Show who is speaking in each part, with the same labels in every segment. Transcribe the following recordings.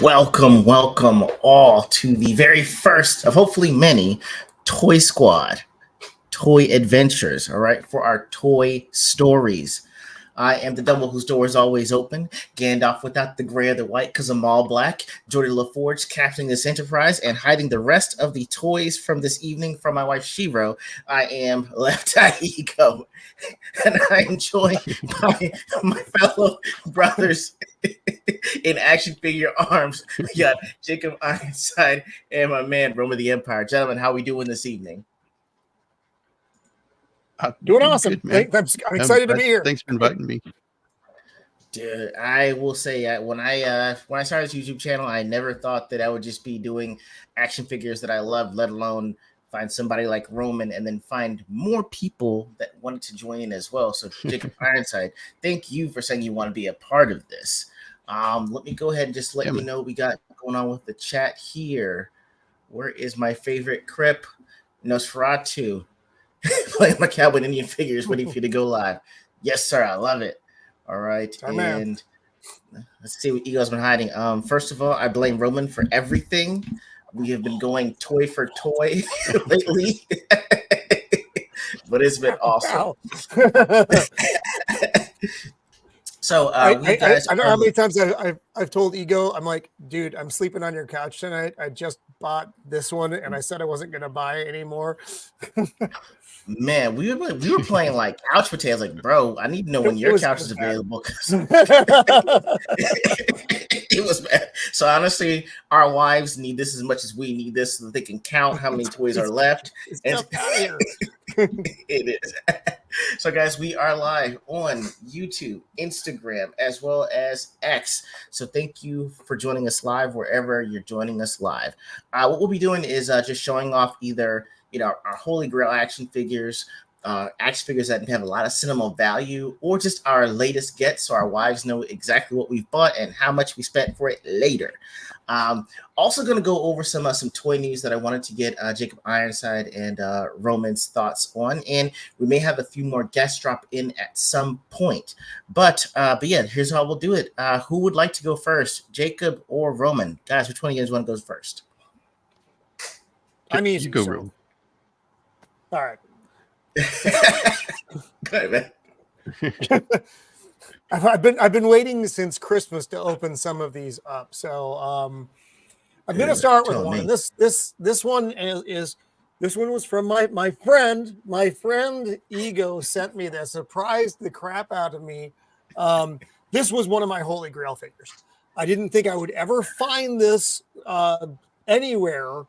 Speaker 1: Welcome all to the very first of hopefully many Toy Squad Toy Adventures, all right, for our toy stories. I am the double whose door is always open, Gandalf without the gray or the white because I'm all black, Jordy LaForge captaining this enterprise and hiding the rest of the toys from this evening from my wife Shiro. I am Left Eye E.G.O, and I am joined by my fellow brothers in action figure arms. We got Jacob Ironside and my man Roman the Empire. Gentlemen, how are we doing this evening?
Speaker 2: Doing awesome. Good, I'm excited to be here.
Speaker 3: Thanks for inviting me.
Speaker 1: Dude, I will say when I started this YouTube channel, I never thought that I would just be doing action figures that I love, let alone find somebody like Roman and then find more people that wanted to join in as well. So Jacob Ironside, thank you for saying you want to be a part of this. Let me go ahead and just let you know what we got going on with the chat here. Where is my favorite Crip? Nosferatu. Playing my Cowboy Indian figures, waiting for you to go live. Yes, sir. I love it. All right. And let's see what E.G.O's been hiding. First of all, I blame Roman for everything. We have been going toy for toy lately. But it's been awesome. So
Speaker 2: I don't know how many times I've told E.G.O, I'm like, dude, I'm sleeping on your couch tonight. I just bought this one and I said I wasn't gonna buy it anymore.
Speaker 1: Man, we were playing like couch potatoes. Like, bro, I need to know when your couch is available. It was bad. So honestly, our wives need this as much as we need this, so that they can count how many toys are left. It is. So guys, we are live on YouTube, Instagram, as well as X. So thank you for joining us live wherever you're joining us live. What we'll be doing is just showing off either our Holy Grail action figures that have a lot of sentimental value, or just our latest gets, so our wives know exactly what we've bought and how much we spent for it later. Also going to go over some toy news that I wanted to get Jacob Ironside and Roman's thoughts on, and we may have a few more guests drop in at some point. But yeah, here's how we'll do it. Who would like to go first, Jacob or Roman? Guys, which one of you guys want to go first?
Speaker 2: I'm easy.
Speaker 3: You go, Roman.
Speaker 2: All right.
Speaker 1: Good, man.
Speaker 2: I've been waiting since Christmas to open some of these up. So I'm gonna start with one. This one is this one was from my friend E.G.O sent me this, surprised the crap out of me. This was one of my Holy Grail figures. I didn't think I would ever find this anywhere.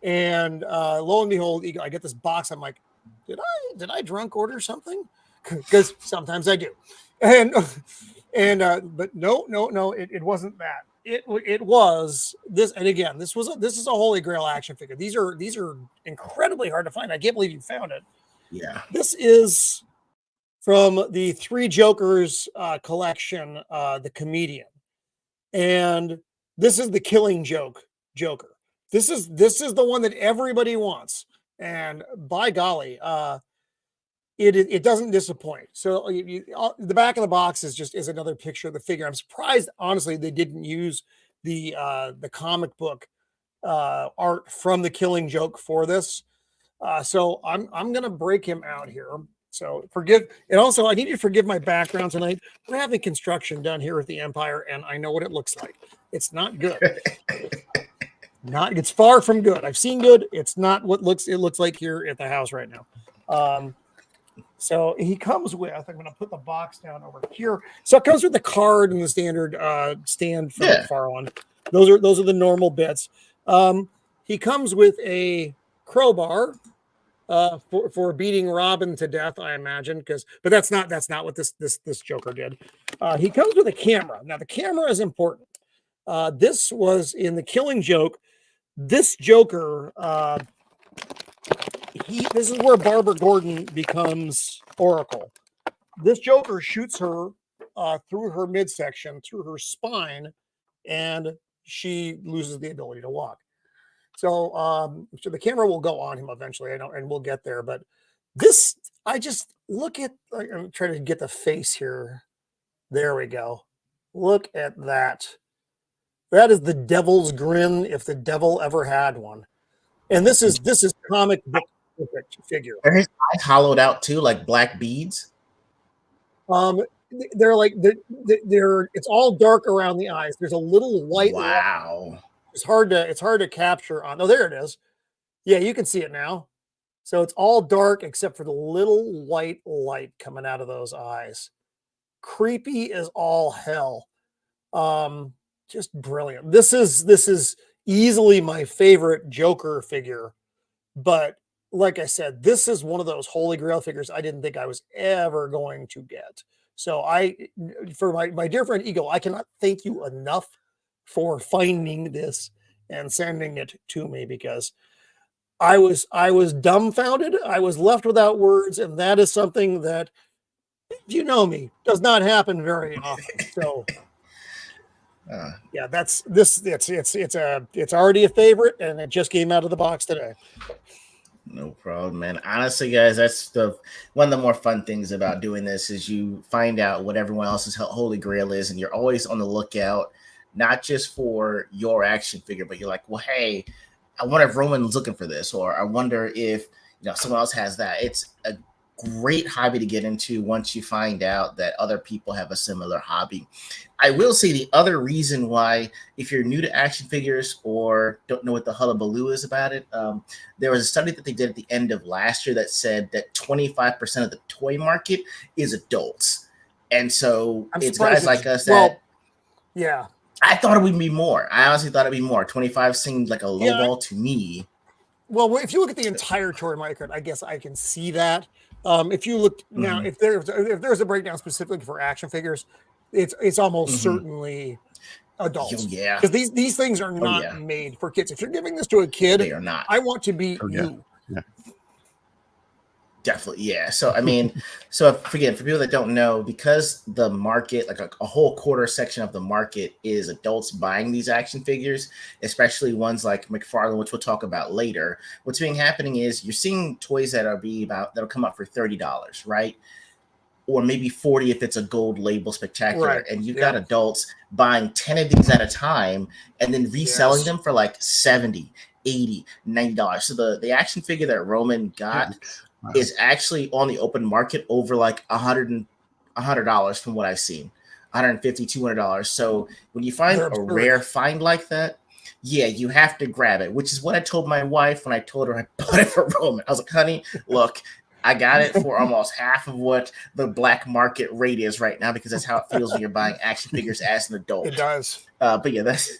Speaker 2: And lo and behold, E.G.O, I get this box. I'm like, did I drunk order something? Because sometimes I do. And but no, it wasn't that. It was this. And again, this is a Holy Grail action figure. These are incredibly hard to find. I can't believe you found it.
Speaker 1: Yeah.
Speaker 2: This is from the Three Jokers collection, the Comedian, and this is the Killing Joker. This is the one that everybody wants, and by golly, it doesn't disappoint. So the back of the box is another picture of the figure. I'm surprised, honestly, they didn't use the comic book art from the Killing Joke for this. So I'm gonna break him out here. So forgive, and also I need you to forgive my background tonight. We're having construction done here at the Empire, and I know what it looks like. It's not good. It's far from good. I've seen good. It's not what it looks like here at the house right now. So he comes with, I'm going to put the box down over here. So it comes with the card and the standard stand from McFarlane. Those are the normal bits. He comes with a crowbar for beating Robin to death, I imagine, but that's not what this Joker did. He comes with a camera. Now the camera is important. This was in the Killing Joke. This Joker, this is where Barbara Gordon becomes Oracle. This Joker shoots her through her midsection, through her spine, and she loses the ability to walk. So the camera will go on him eventually, and we'll get there. But This, I just look at, I'm trying to get the face here. There we go. Look at that. That is the devil's grin if the devil ever had one. And this is comic book perfect figure.
Speaker 1: Are his eyes hollowed out too, like black beads?
Speaker 2: They're like they're it's all dark around the eyes. There's a little white line.
Speaker 1: Wow.
Speaker 2: It's hard to capture on. Oh, there it is. Yeah, you can see it now. So it's all dark except for the little white light coming out of those eyes. Creepy as all hell. Just brilliant. This is easily my favorite Joker figure. But like I said, this is one of those holy grail figures I didn't think I was ever going to get. So for my dear friend E.G.O, I cannot thank you enough for finding this and sending it to me, because I was dumbfounded. I was left without words, and that is something that, you know me, does not happen very often. So yeah, that's this. It's already a favorite, and it just came out of the box today.
Speaker 1: No problem, man. Honestly, guys, that's one of the more fun things about doing this is you find out what everyone else's holy grail is, and you're always on the lookout, not just for your action figure, but you're like, well, hey, I wonder if Roman's looking for this, or I wonder if someone else has that. It's a great hobby to get into once you find out that other people have a similar hobby. I will say the other reason why, if you're new to action figures or don't know what the hullabaloo is about it, there was a study that they did at the end of last year that said that 25% of the toy market is adults. And so it's guys like us that,
Speaker 2: yeah,
Speaker 1: I thought it would be more. I honestly thought it'd be more. 25 seemed like a low ball to me.
Speaker 2: Well, if you look at the entire toy market, I guess I can see that. If you look now, if there's a breakdown specifically for action figures, it's almost certainly adults.
Speaker 1: Yeah,
Speaker 2: because these things are not made for kids. If you're giving this to a kid,
Speaker 1: they are not.
Speaker 2: I want to be you.
Speaker 3: Yeah.
Speaker 1: Definitely, yeah. So I mean, so for people that don't know, because the market, like a whole quarter section of the market is adults buying these action figures, especially ones like McFarlane, which we'll talk about later. What's been happening is you're seeing toys that'll come up for $30, right? Or maybe 40 if it's a gold label spectacular.
Speaker 2: Right.
Speaker 1: And you've got adults buying 10 of these at a time and then reselling them for like $70, $80, $90. So the action figure that Roman got is actually on the open market over like $100 from what I've seen. $150, $200. So when you find a rare find like that, yeah, you have to grab it, which is what I told my wife when I told her I bought it for Roman. I was like, honey, look, I got it for almost half of what the black market rate is right now, because that's how it feels when you're buying action figures as an adult.
Speaker 2: It does.
Speaker 1: But yeah, that's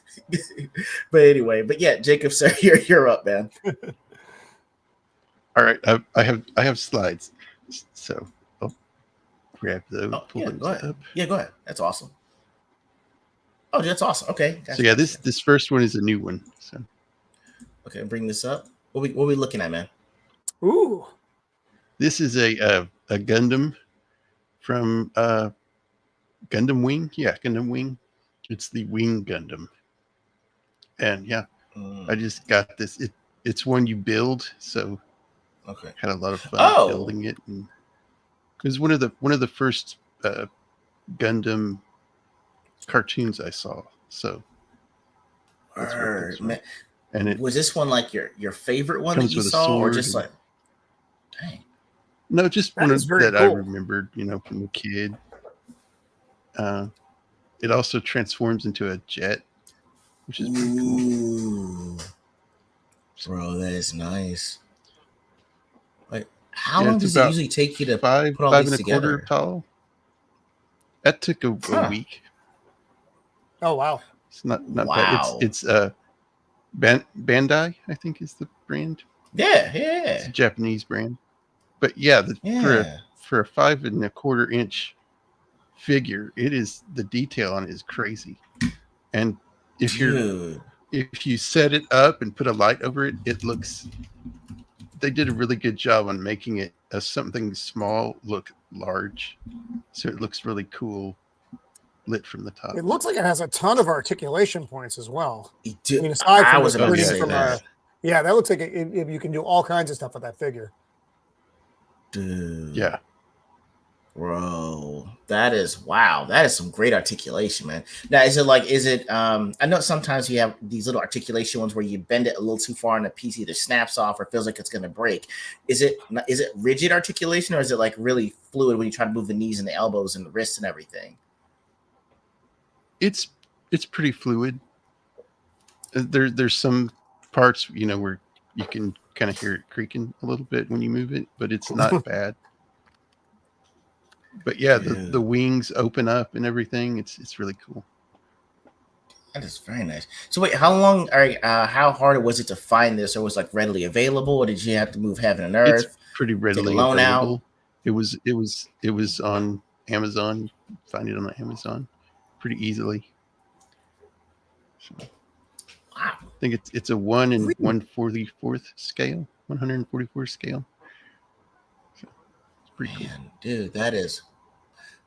Speaker 1: but anyway, but yeah, Jacob, sir, you're up, man.
Speaker 3: All right, I have slides, so I'll grab those.
Speaker 1: Go ahead. Yeah, go ahead. That's awesome. Oh, that's awesome. Okay.
Speaker 3: Gotcha. So yeah, this first one is a new one. So
Speaker 1: okay, bring this up. What we looking at, man?
Speaker 2: Ooh,
Speaker 3: this is a Gundam from Gundam Wing. Yeah, Gundam Wing. It's the Wing Gundam, and yeah, I just got this. It's one you build, so.
Speaker 1: Okay.
Speaker 3: Had a lot of fun building it, and it was one of the first Gundam cartoons I saw. So,
Speaker 1: man.
Speaker 3: And it
Speaker 1: was this one like your favorite one that you saw, or just like, dang?
Speaker 3: No, just one that cool. I remembered, from a kid. It also transforms into a jet, which is pretty cool.
Speaker 1: Bro, that is nice. How long does it usually take you to put all these together?
Speaker 3: 5.25 tall. That took a week.
Speaker 2: Oh wow!
Speaker 3: It's not bad. It's Bandai, I think, is the brand.
Speaker 1: Yeah.
Speaker 3: It's a Japanese brand. But yeah, for a 5.25 inch figure, the detail on it is crazy. And if you set it up and put a light over it, it looks. They did a really good job on making it something small look large, so it looks really cool lit from the top.
Speaker 2: It looks like it has a ton of articulation points as well.
Speaker 1: I mean, aside from that
Speaker 2: looks like you can do all kinds of stuff with that figure.
Speaker 1: Dude.
Speaker 3: Yeah.
Speaker 1: Bro, that is wow. That is some great articulation, man. Now, I know sometimes you have these little articulation ones where you bend it a little too far and the piece either snaps off or feels like it's going to break. Is it rigid articulation, or is it like really fluid when you try to move the knees and the elbows and the wrists and everything?
Speaker 3: It's pretty fluid. There's some parts, where you can kind of hear it creaking a little bit when you move it, but it's not bad. But yeah, the wings open up and everything. It's really cool.
Speaker 1: That is very nice. So wait, how hard was it to find this? Or was it like readily available, or did you have to move heaven and earth?
Speaker 3: It's pretty readily available. It was on Amazon. Find it on Amazon pretty easily. So,
Speaker 1: wow.
Speaker 3: I think it's a 1 in 144th scale, 144 scale. So it's pretty cool.
Speaker 1: Dude, that is,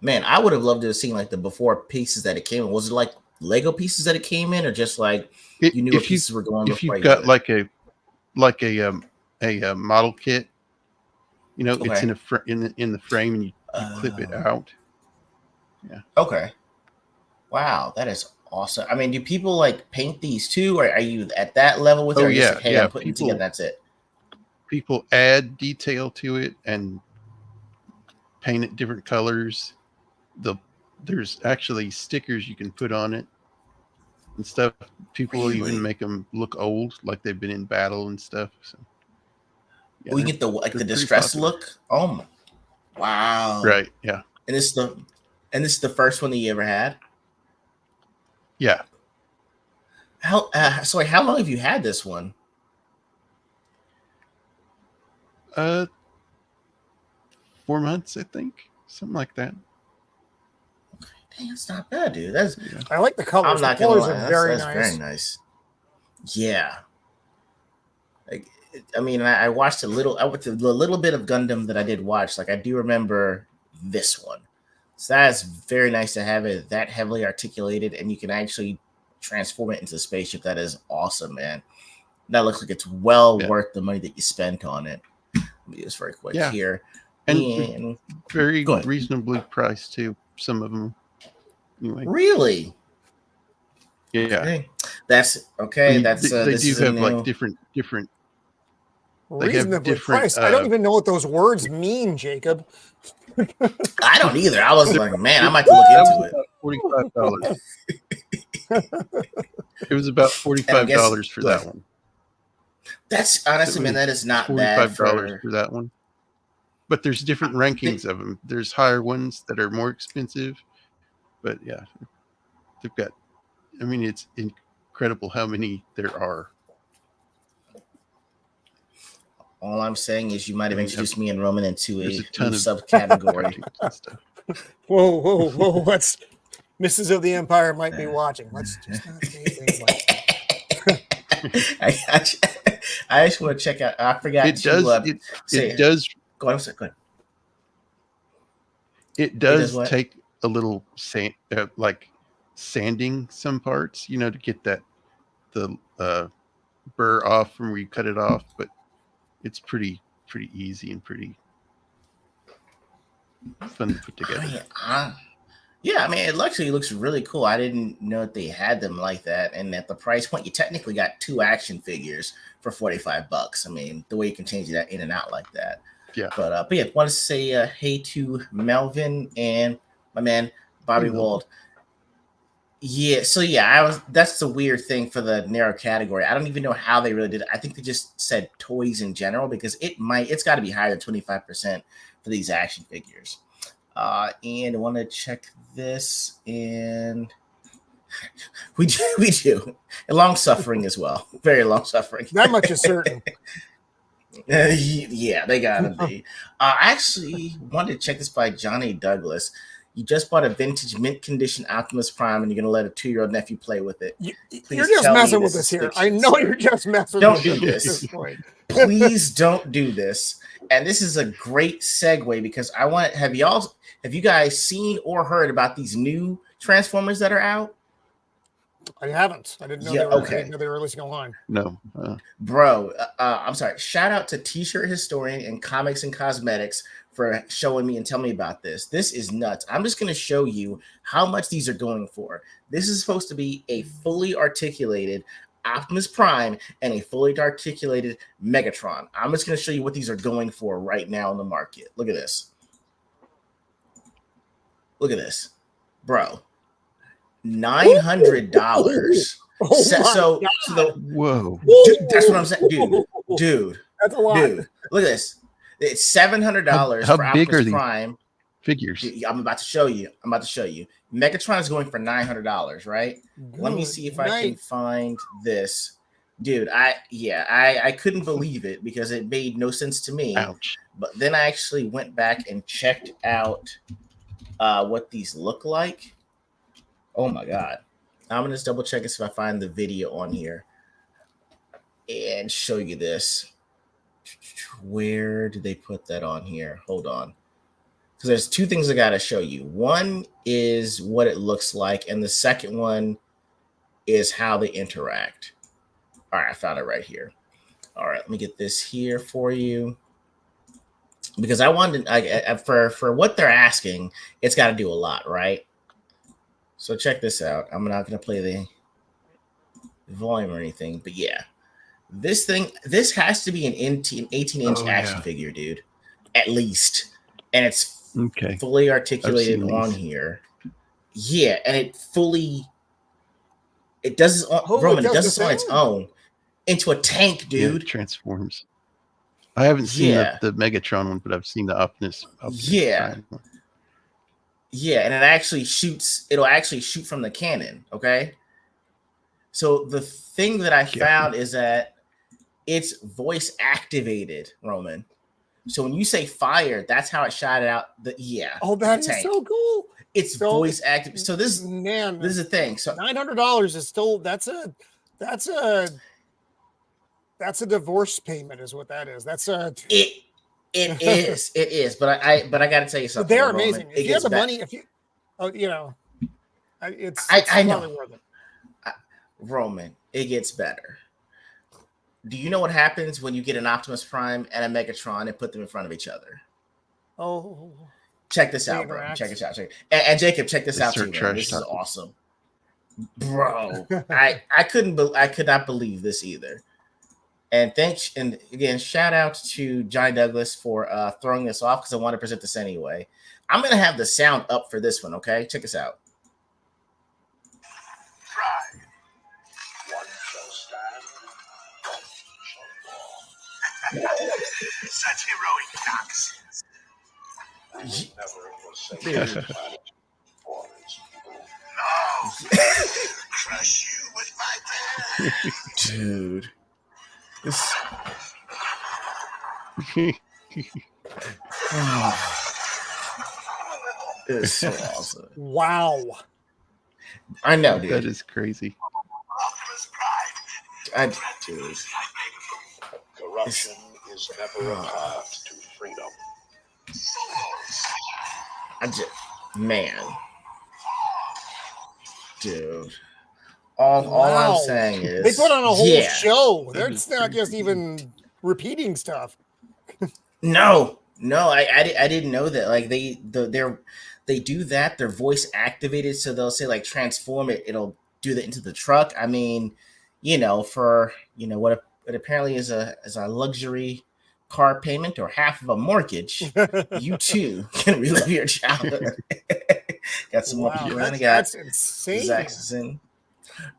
Speaker 1: man, I would have loved to have seen like the before pieces that it came in. Was it like Lego pieces that it came in, or just like you knew what pieces were going?
Speaker 3: If you've got like a model kit, it's in the frame and you clip it out. Yeah.
Speaker 1: Okay. Wow, that is awesome. I mean, do people like paint these too, or are you at that level with it? Or
Speaker 3: Yeah,
Speaker 1: like, hey, I'm putting it together, that's it.
Speaker 3: People add detail to it and paint it different colors. There's actually stickers you can put on it and stuff. People even make them look old, like they've been in battle and stuff. So
Speaker 1: yeah, we get the distress look. Oh my, wow!
Speaker 3: Right? Yeah.
Speaker 1: And this is the first one that you ever had.
Speaker 3: Yeah.
Speaker 1: How long have you had this one?
Speaker 3: 4 months, I think, something like that.
Speaker 1: Dang, that's not bad, dude.
Speaker 2: I like the colors.
Speaker 1: I'm not
Speaker 2: the colors
Speaker 1: gonna lie.
Speaker 2: are very
Speaker 1: that's
Speaker 2: nice.
Speaker 1: Very nice. Yeah. I mean, I watched a little bit of Gundam that I did watch. Like, I do remember this one. So that's very nice to have it that heavily articulated, and you can actually transform it into a spaceship. That is awesome, man. That looks like it's worth the money that you spent on it. Let me do this very quick here.
Speaker 3: And very reasonably priced too. Some of them, anyway.
Speaker 1: Really?
Speaker 3: Yeah.
Speaker 1: Okay. That's okay.
Speaker 3: I mean,
Speaker 1: they
Speaker 3: do have like different.
Speaker 2: Reasonably priced. I don't even know what those words mean, Jacob.
Speaker 1: I don't either. I was like, man, I might look into it.
Speaker 3: $45. It was about $45 for that one.
Speaker 1: That's honestly, man, that is not bad
Speaker 3: for that one. But there's different rankings of them. There's higher ones that are more expensive, but yeah, they've got. I mean, it's incredible how many there are.
Speaker 1: All I'm saying is you might have introduced me and Roman into a new
Speaker 2: subcategory. Whoa. Let's Mrs. of the Empire might be watching. Let's just not say things like that.
Speaker 1: I just want to check out. I forgot
Speaker 3: it does.
Speaker 1: Go ahead.
Speaker 3: It does take a little sanding some parts, to get the burr off from where you cut it off, but it's pretty easy and pretty fun to put together.
Speaker 1: Yeah, I mean, it actually looks really cool. I didn't know that they had them like that, and at the price point, you technically got 2 action figures for $45. I mean, the way you can change that in and out like that.
Speaker 3: Yeah.
Speaker 1: But yeah, I want to say hey to Melvin and my man Bobby Wald. Yeah, so that's the weird thing for the narrow category. I don't even know how they really did it. I think they just said toys in general, because it's got to be higher than 25% for these action figures. And I want to check this, and we do. And long suffering as well. Very long suffering.
Speaker 2: That much is certain.
Speaker 1: Yeah, they gotta be. I actually wanted to check this by Johnny Douglas. You just bought a vintage mint condition Optimus Prime, and you're gonna let a 2-year-old nephew play with it.
Speaker 2: You're just messing with us here. I know you're just messing
Speaker 1: with
Speaker 2: us.
Speaker 1: Don't do this. Please don't do this. And this is a great segue, because have you guys seen or heard about these new Transformers that are out?
Speaker 2: I haven't. I didn't know
Speaker 1: Yeah,
Speaker 2: they were. I
Speaker 1: okay.
Speaker 2: didn't know they were releasing online.
Speaker 3: No.
Speaker 1: Bro, I'm sorry. Shout out to T-shirt historian and comics and cosmetics for showing me and telling me about this. This is nuts. I'm just going to show you how much these are going for. This is supposed to be a fully articulated Optimus Prime and a fully articulated Megatron. I'm just going to show you what these are going for right now in the market. Look at this. Look at this, bro. $900.
Speaker 2: Oh
Speaker 3: Whoa.
Speaker 1: Dude, that's what I'm saying, dude.
Speaker 2: That's a lot.
Speaker 1: Dude, look at this. It's $700
Speaker 3: How
Speaker 1: for
Speaker 3: big
Speaker 1: Optimus
Speaker 3: are these
Speaker 1: Prime
Speaker 3: figures?
Speaker 1: Dude, I'm about to show you. Megatron is going for $900, right? Let me see if I can find this. Dude, I couldn't believe it because it made no sense to me.
Speaker 3: Ouch.
Speaker 1: But then I actually went back and checked out what these look like. Oh my god. I'm gonna just double check and see if I find the video on here and show you this. Where did they put that on here? Hold on. Because there's two things I gotta show you. One is what it looks like, and the second one is how they interact. All right, I found it right here. All right, let me get this here for you. Because I wanted, for what they're asking, it's got to do a lot, right? So check this out. I'm not going to play the volume or anything, but yeah. This has to be an 18-inch action figure, dude. At least. And it's fully articulated on here. Yeah, and it does this on its own. Into a tank, dude.
Speaker 3: Yeah, it transforms. I haven't seen the Megatron one, but I've seen the Optimus Prime one.
Speaker 1: Yeah, and it'll actually shoot from the cannon, okay? So the thing that I found is that it's voice activated, Roman. So when you say fire, that's how it shot out.
Speaker 2: Oh, that is so cool.
Speaker 1: It's voice active. So this is a thing. So
Speaker 2: $900 is still that's a divorce payment, is what that is. It
Speaker 1: is. But I got to tell you something.
Speaker 2: They're amazing. If you have the money, it's
Speaker 1: know. Worth it. Roman, it gets better. Do you know what happens when you get an Optimus Prime and a Megatron and put them in front of each other?
Speaker 2: Oh,
Speaker 1: check this out, bro. Check this out. And Jacob, check this out too, man. This is awesome, bro. I could not believe this either. And again, shout out to Johnny Douglas for throwing this off because I want to present this anyway. I'm gonna have the sound up for this one. Okay, check this out.
Speaker 4: Such heroic knocks. No, crush you with my pen.
Speaker 1: Dude. It's so awesome.
Speaker 2: Wow.
Speaker 1: I know, dude.
Speaker 3: That is crazy.
Speaker 1: Dude.
Speaker 4: Corruption is never a path to freedom.
Speaker 1: Man. Dude. All I'm saying is
Speaker 2: they put on a whole show. It's not just even repeating stuff.
Speaker 1: No, I didn't know that. Like they do that. They're voice activated, so they'll say like transform it. It'll do that into the truck. I mean, for what apparently is a luxury car payment or half of a mortgage, you too can relive your childhood. Got some more people in.
Speaker 2: That's insane.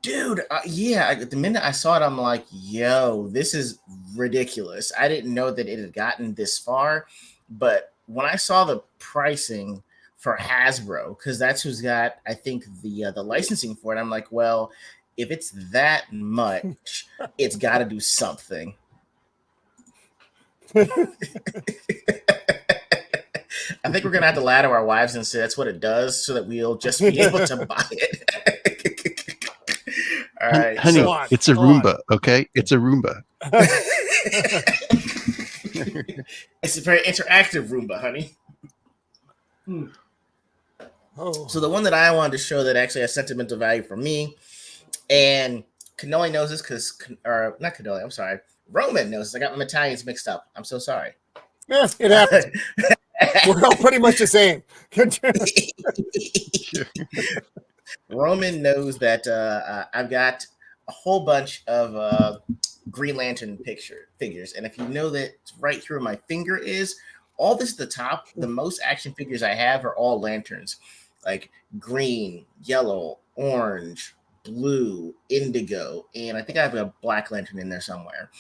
Speaker 1: Dude, the minute I saw it, I'm like, yo, this is ridiculous. I didn't know that it had gotten this far, but when I saw the pricing for Hasbro, because that's who's got, I think, the licensing for it, I'm like, well, if it's that much, it's got to do something. I think we're gonna have to lie to our wives and say that's what it does, so that we'll just be able to buy it. All right,
Speaker 3: honey, it's a Roomba, okay? It's a Roomba.
Speaker 1: It's a very interactive Roomba, honey.
Speaker 2: Oh.
Speaker 1: So the one that I wanted to show that actually has sentimental value for me And Cannoli knows this or not Cannoli, I'm sorry. Roman knows this. I got my Italians mixed up. I'm so sorry.
Speaker 2: Yeah, it happens. We're all pretty much the same.
Speaker 1: Roman knows that I've got a whole bunch of Green Lantern figures, and if you know that right through my finger is all this at the top, the most action figures I have are all lanterns, like green, yellow, orange, blue, indigo, and I think I have a black lantern in there somewhere.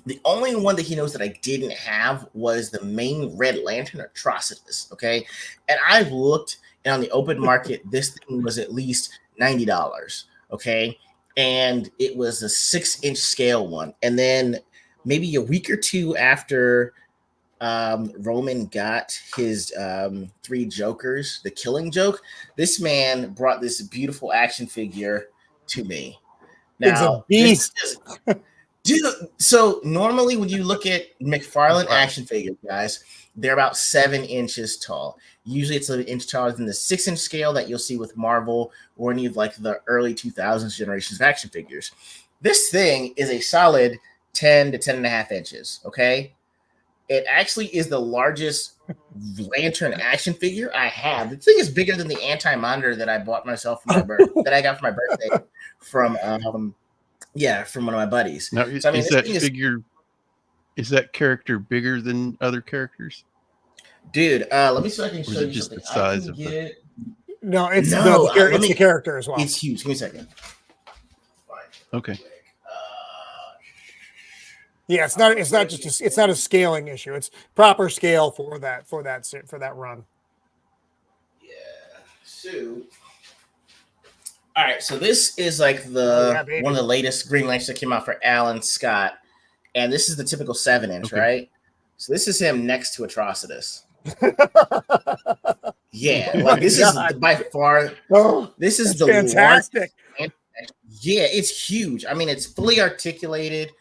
Speaker 1: The only one that he knows that I didn't have was the main Red Lantern Atrocitus. Okay. And I've looked, and on the open market, this thing was at least $90. Okay. And it was a 6-inch scale one. And then maybe a week or two after Roman got his 3 Jokers, the Killing Joke, this man brought this beautiful action figure to me. Now,
Speaker 2: it's a beast.
Speaker 1: Dude, so normally when you look at McFarlane action figures, guys, they're about 7 inches tall. Usually it's an inch taller than the 6-inch scale that you'll see with Marvel or any of like the early 2000s generations of action figures. This thing is a solid 10 to 10.5 inches, okay? It actually is the largest lantern action figure I have. The thing is bigger than the anti-monitor that I bought myself for my that I got for my birthday from from one of my buddies.
Speaker 3: Now,
Speaker 1: so, I mean,
Speaker 3: is that character bigger than other characters?
Speaker 1: Dude, let me see if I can show you
Speaker 3: just
Speaker 1: something.
Speaker 3: the size of
Speaker 2: No, it's the character as well.
Speaker 1: It's huge. Give me a second.
Speaker 3: Okay.
Speaker 2: Yeah, it's not a scaling issue. It's proper scale for that run.
Speaker 1: Yeah. So, all right. So this is like one of the latest Green Lanterns that came out for Alan Scott, and this is the typical 7-inch, right? So this is him next to Atrocitus. Yeah, like this is by far. This is the
Speaker 2: fantastic.
Speaker 1: Yeah, it's huge. I mean, it's fully articulated.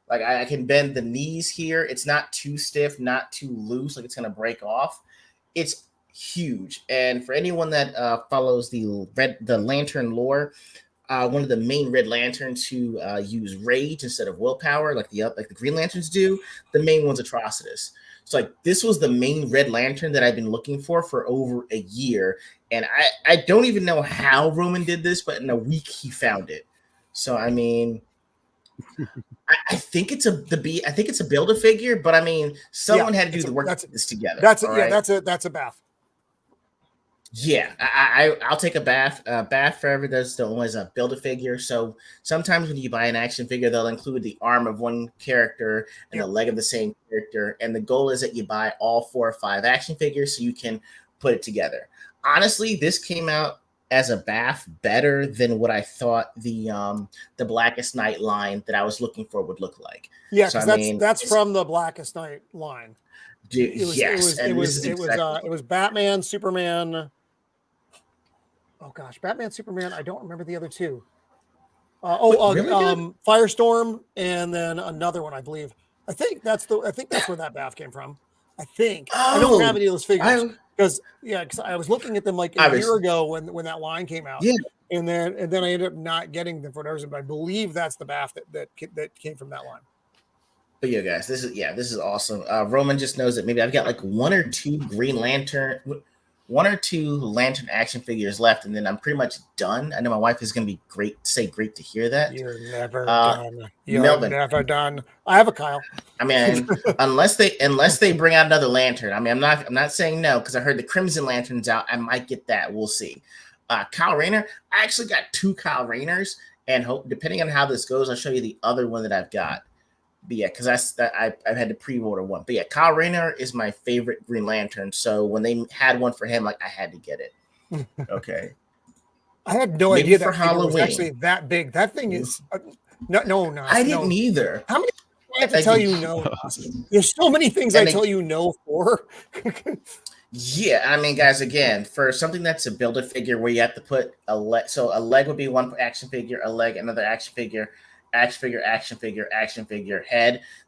Speaker 1: Like I can bend the knees here. It's not too stiff, not too loose. Like it's gonna break off. It's huge. And for anyone that follows the Lantern lore, one of the main Red Lanterns who use rage instead of willpower, like the Green Lanterns do, the main one's Atrocitus. So like this was the main Red Lantern that I've been looking for over a year, and I don't even know how Roman did this, but in a week he found it. So I mean, I think it's a Build-A-Figure, but I mean, someone had to do the work to put this together.
Speaker 2: That's a bath.
Speaker 1: Yeah, I'll take a bath. Bath forever does always a Build-A-Figure. So sometimes when you buy an action figure, they'll include the arm of one character and the leg of the same character. And the goal is that you buy all 4 or 5 action figures so you can put it together. Honestly, this came out as a bath better than what I thought the Blackest Night line that I was looking for would look like.
Speaker 2: Yeah, so, that's from the Blackest Night line.
Speaker 1: Dude, it
Speaker 2: was Batman, Superman. Oh gosh, Batman, Superman. I don't remember the other 2. Firestorm, and then another one, I believe. I think that's where that bath came from. I think I don't have any of those figures because I was looking at them like a year ago when that line came out.
Speaker 1: Yeah,
Speaker 2: and then I ended up not getting them for whatever reason. But I believe that's the bath that came from that line.
Speaker 1: But yeah, guys, this is awesome. Roman just knows that maybe I've got like 1 or 2 Lantern action figures left, and then I'm pretty much done. I know my wife is going to be great to hear that.
Speaker 2: You're never done. You're never done. I have a Kyle.
Speaker 1: I mean, unless they bring out another Lantern. I mean, I'm not saying no because I heard the Crimson Lantern's out. I might get that. We'll see. Kyle Rayner. I actually got 2 Kyle Rayners, and depending on how this goes, I'll show you the other one that I've got. But yeah, because I've had to pre-order one. But yeah, Kyle Rayner is my favorite Green Lantern. So when they had one for him, like I had to get it. Okay.
Speaker 2: I had no idea that Halloween was actually that big. That thing is no.
Speaker 1: I didn't either.
Speaker 2: How many things I have to tell you no? There's so many things I tell you no for.
Speaker 1: Yeah, I mean, guys, again, for something that's a Build-A-Figure where you have to put a leg. So a leg would be one action figure, a leg, another action figure, head.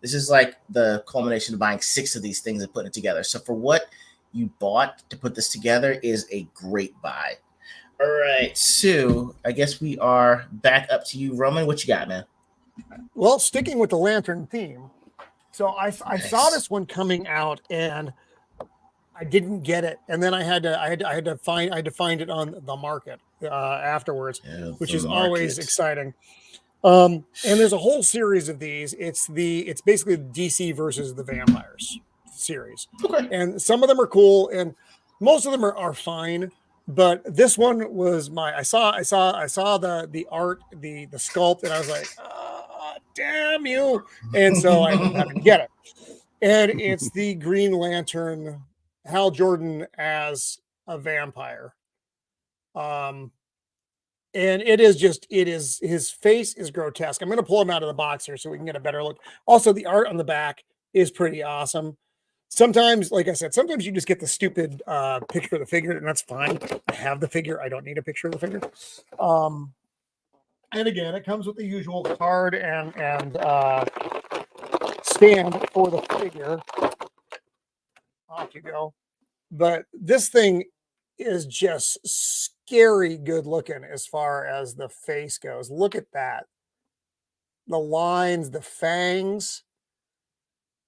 Speaker 1: This is like the culmination of buying 6 of these things and putting it together. So for what you bought to put this together is a great buy. All right, so I guess we are back up to you, Roman. What you got, man?
Speaker 2: Well, sticking with the lantern theme, so I saw this one coming out and I didn't get it, and then I had to find it on the market afterwards, which is always exciting. And there's a whole series of these. It's basically the DC versus the vampires series, and some of them are cool, and most of them are fine. But this one was I saw the art, the sculpt, and I was like, oh, damn you! And so I ended up having to get it. And it's the Green Lantern, Hal Jordan as a vampire. And it is his face is grotesque. I'm going to pull him out of the box here so we can get a better look. Also, the art on the back is pretty awesome. Sometimes, like I said, sometimes you just get the stupid picture of the figure, and that's fine. I have the figure. I don't need a picture of the figure. And again, it comes with the usual card and stand for the figure. Off you go. But this thing is just scary good looking as far as the face goes. Look at that. The lines, the fangs.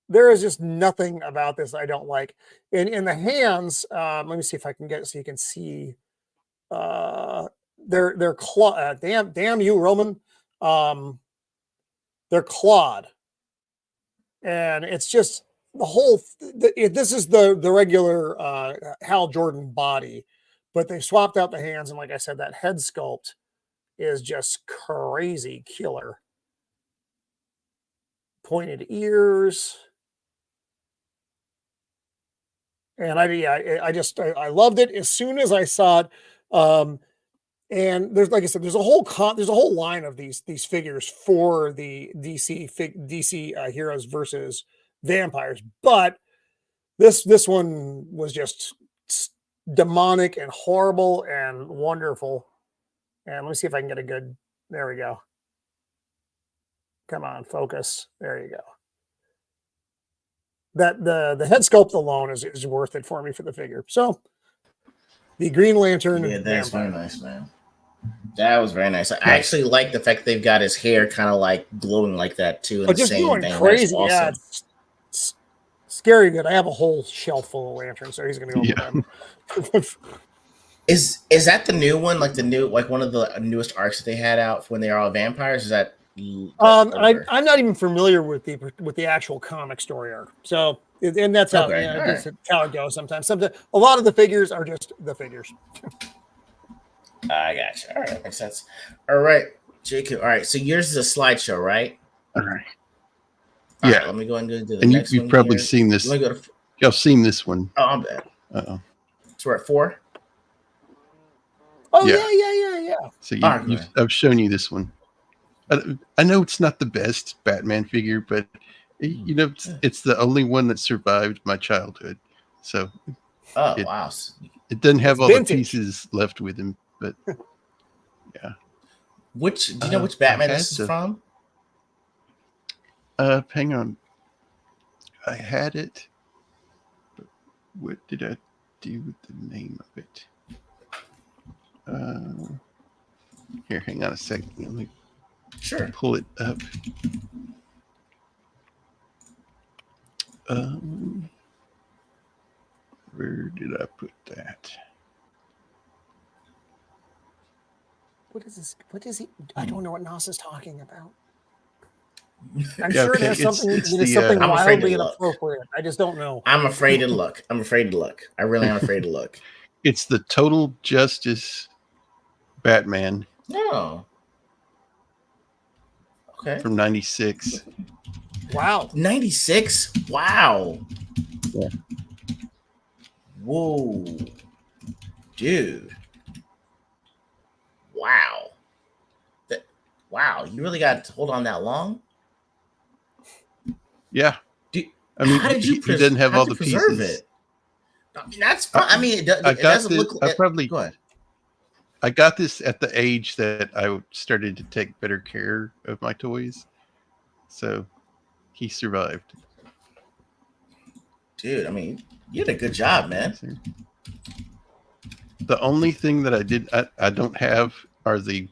Speaker 2: There is just nothing about this I don't like. In the hands, let me see if I can get it so you can see. They're claw. Damn you, Roman. They're clawed, and it's just the whole. This is the regular Hal Jordan body, but they swapped out the hands, and like I said, that head sculpt is just crazy killer. Pointed ears. And I loved it as soon as I saw it. And there's, like I said, there's a whole line of these figures for the DC heroes versus vampires, but this one was just demonic and horrible and wonderful. And let me see if I can get a good. There we go. Come on, focus. There you go. That the head sculpt alone is worth it for me for the figure. So the Green Lantern.
Speaker 1: Yeah, that's very nice, man. That was very nice. I actually like the fact that they've got his hair kind of like glowing like that too.
Speaker 2: But just going crazy, awesome. Yeah, it's scary good. I have a whole shelf full of lanterns, so he's going to go with them.
Speaker 1: Is that the new one? Like one of the newest arcs that they had out when they are all vampires? Is that?
Speaker 2: I'm not even familiar with the actual comic story arc. So, and that's how that's how it goes sometimes. A lot of the figures are just the figures.
Speaker 1: I got you. All right, makes sense. All right, Jacob. All right, so yours is a slideshow, right?
Speaker 3: All right.
Speaker 1: All right, let me go and do the next one.
Speaker 3: You've probably seen this. Y'all seen this one?
Speaker 1: Oh, I'm bad.
Speaker 3: Uh-oh.
Speaker 1: So we're at 4.
Speaker 2: Oh yeah.
Speaker 3: So I've shown you this one. I know it's not the best Batman figure, but it's the only one that survived my childhood. So,
Speaker 1: wow,
Speaker 3: it doesn't have all the pieces left with him, but yeah.
Speaker 1: Do you know which Batman this is from?
Speaker 3: Hang on, I had it. But what did I do with the name of it? Here, hang on a second. Let me.
Speaker 1: Sure.
Speaker 3: Pull it up. Where did I put that?
Speaker 2: What is this? What is he? I don't know what Nas is talking about. I'm sure it has something wildly inappropriate. I just don't know.
Speaker 1: I'm afraid to look. I really am afraid to look.
Speaker 3: It's the Total Justice Batman.
Speaker 1: No. Okay.
Speaker 3: From 96.
Speaker 2: Wow.
Speaker 1: 96? Wow.
Speaker 3: Yeah.
Speaker 1: Whoa. Dude. Wow. Wow. You really got to hold on that long?
Speaker 3: Yeah. How did you he didn't have all the pieces.
Speaker 1: It? I mean, that's fine. I mean, it doesn't look like...
Speaker 3: Go ahead. I got this at the age that I started to take better care of my toys. So he survived.
Speaker 1: Dude, I mean, you did a good job, man.
Speaker 3: The only thing that I don't have are he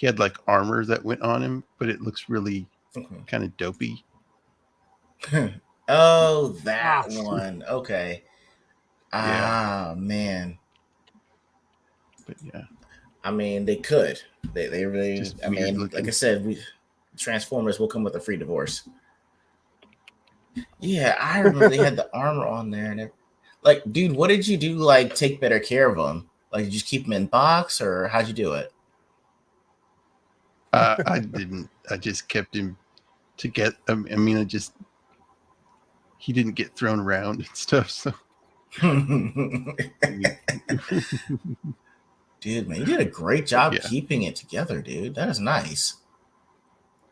Speaker 3: had like armor that went on him, but it looks really kind of dopey.
Speaker 1: Oh, that one. Okay.
Speaker 3: Yeah.
Speaker 1: Man.
Speaker 3: But yeah.
Speaker 1: I mean, they could. They really.
Speaker 3: Just
Speaker 1: I
Speaker 3: weird
Speaker 1: mean,
Speaker 3: looking.
Speaker 1: like I said, Transformers will come with a free divorce. Yeah, I remember they had the armor on there, and like, dude, what did you do? Like, take better care of them? Like, did you just keep them in box, or how'd you do it?
Speaker 3: I didn't. I just kept him to get. I mean, he didn't get thrown around and stuff. So,
Speaker 1: dude, man, you did a great job
Speaker 3: yeah.
Speaker 1: keeping it together, dude. That is nice.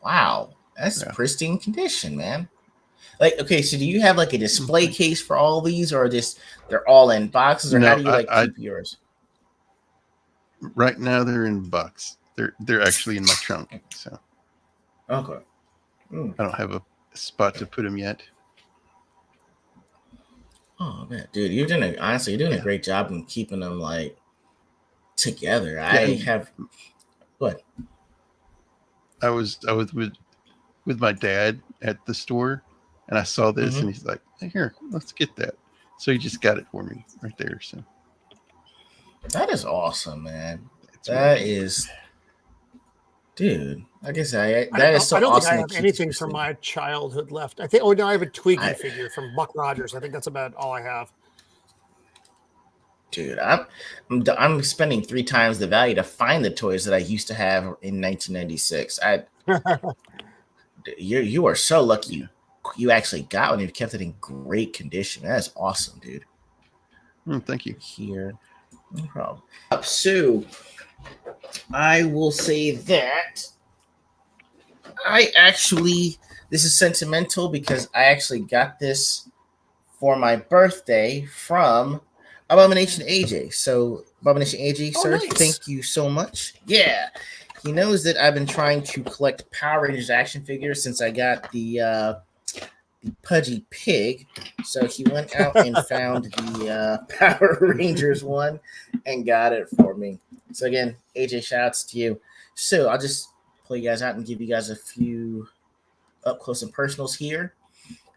Speaker 1: Wow, that's pristine condition, man. Like, okay, so do you have like a display case for all these, or just they're all in boxes, or how do you like keep yours?
Speaker 3: Right now, they're in box. They're actually in my trunk. So,
Speaker 1: okay,
Speaker 3: I don't have a spot to put them yet.
Speaker 1: Oh man, dude, you're doing a great job in keeping them like together. I have what?
Speaker 3: I was with my dad at the store, and I saw this, and he's like, hey, "Here, let's get that." So he just got it for me right there. So
Speaker 1: that is awesome, man. That is, dude. Like I said, that is so awesome.
Speaker 2: I don't think I have anything from my childhood left. I think. Oh no, I have a Twiggy figure from Buck Rogers. I think that's about all I have.
Speaker 1: Dude, I'm spending 3 times the value to find the toys that I used to have in 1996. You are so lucky you actually got one. You kept it in great condition. That's awesome, dude.
Speaker 3: Thank you.
Speaker 1: Here, no problem. So, I will say that this is sentimental because I actually got this for my birthday from Abomination AJ. So, Abomination AJ, sir, nice. Thank you so much. Yeah. He knows that I've been trying to collect Power Rangers action figures since I got the Pudgy Pig. So he went out and found the Power Rangers one and got it for me. So again, AJ, shout outs to you. So I'll just pull you guys out and give you guys a few up close and personals here.